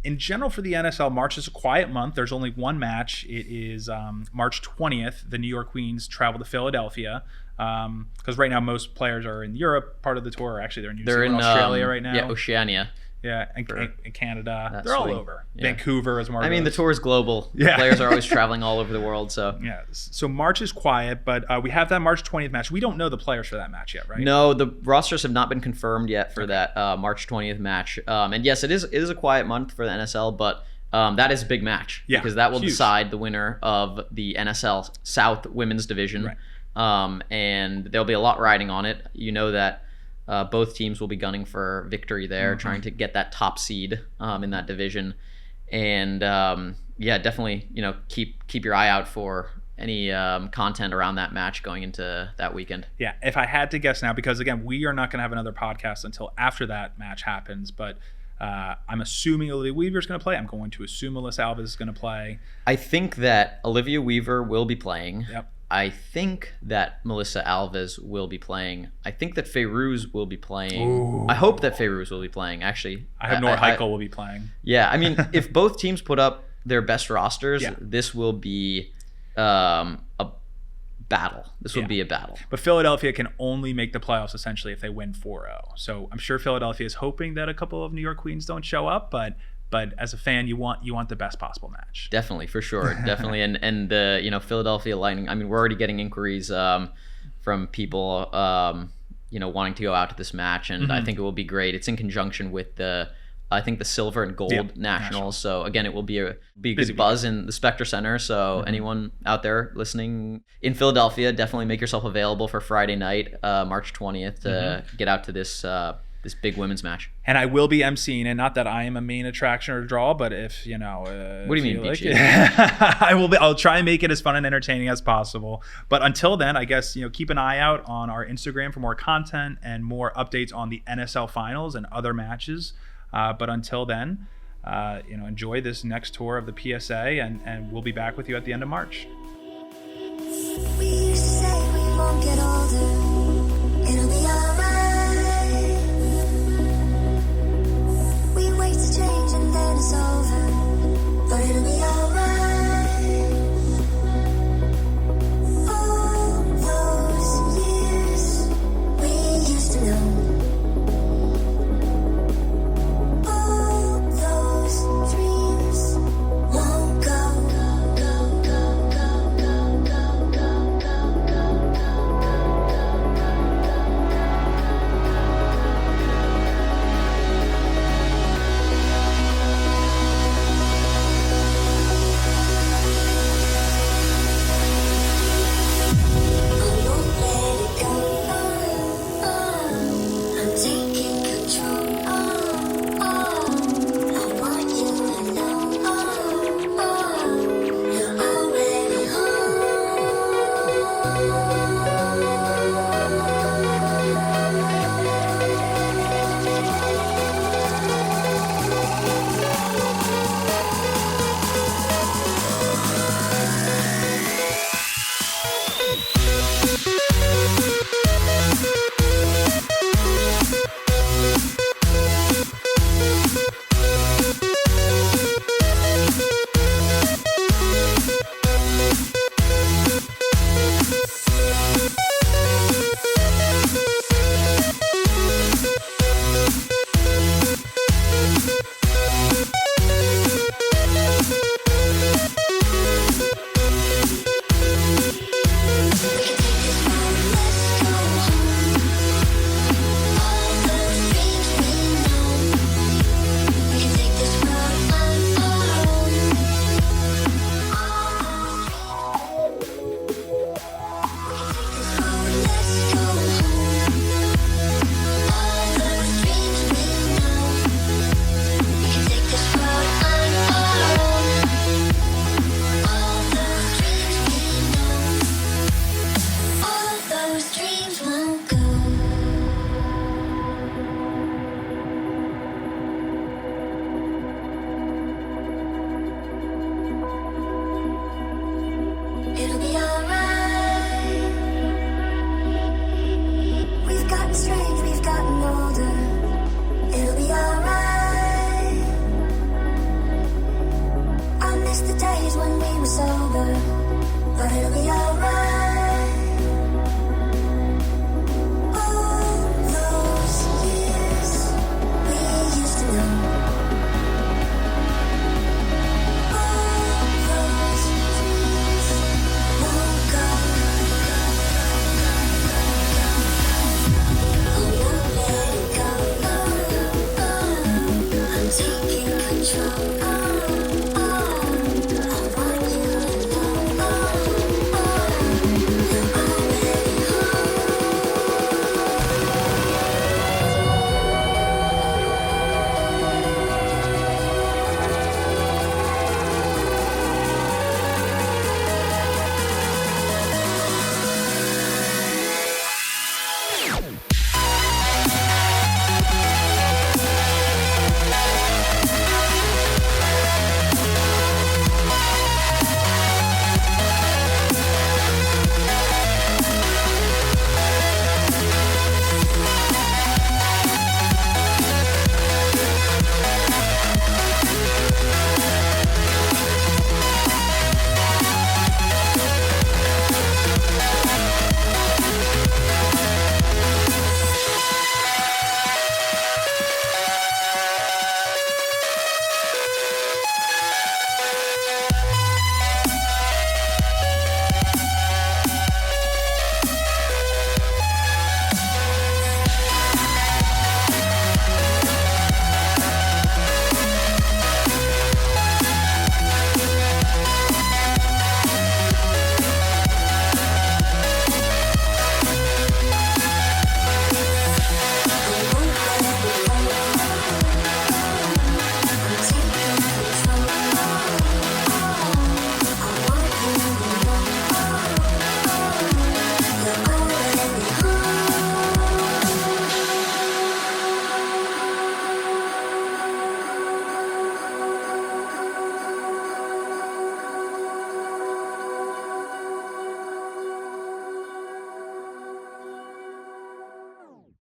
In general, for the NSL, March is a quiet month. There's only one match. It is March 20th. The New York Queens travel to Philadelphia, because right now most players are in Europe part of the tour. Actually, they're in New Zealand, Australia right now. Yeah, Oceania. Yeah, and Canada. They're all over. Yeah. Vancouver is more. I mean, the tour is global. Yeah. Players are always traveling all over the world. So so March is quiet, but we have that March 20th match. We don't know the players for that match yet, right? No, the rosters have not been confirmed yet for that March 20th match. And yes, it is a quiet month for the NSL, but that is a big match because that will decide the winner of the NSL South Women's Division. Right. And there'll be a lot riding on it. You know that. Both teams will be gunning for victory there, trying to get that top seed in that division, and definitely keep your eye out for any content around that match going into that weekend. Yeah, if I had to guess now, because again we are not going to have another podcast until after that match happens, but I'm assuming Olivia Weaver is going to play. I'm going to assume Melissa Alves is going to play. I think that Olivia Weaver will be playing. Yep. I think that Melissa Alves will be playing. I think that Fayrouz will be playing. Ooh. I hope that Fayrouz will be playing, actually. I hope Nora Heikel will be playing. Yeah, I mean, if both teams put up their best rosters, this will be a battle. This will be a battle. But Philadelphia can only make the playoffs, essentially, if they win 4-0. So I'm sure Philadelphia is hoping that a couple of New York Queens don't show up, but as a fan, you want the best possible match. Definitely, for sure, definitely, and the Philadelphia Lightning. I mean, we're already getting inquiries from people wanting to go out to this match, and I think it will be great. It's in conjunction with the silver and gold nationals. So again, it will be a good buzz in the Spectre Center. So anyone out there listening in Philadelphia, definitely make yourself available for Friday night, March 20th, to get out to this big women's match. And I will be emceeing, and not that I am a main attraction or draw, but if what do you mean, BG? I'll try and make it as fun and entertaining as possible. But until then, I guess keep an eye out on our Instagram for more content and more updates on the NSL finals and other matches. But until then, enjoy this next tour of the PSA, and we'll be back with you at the end of March.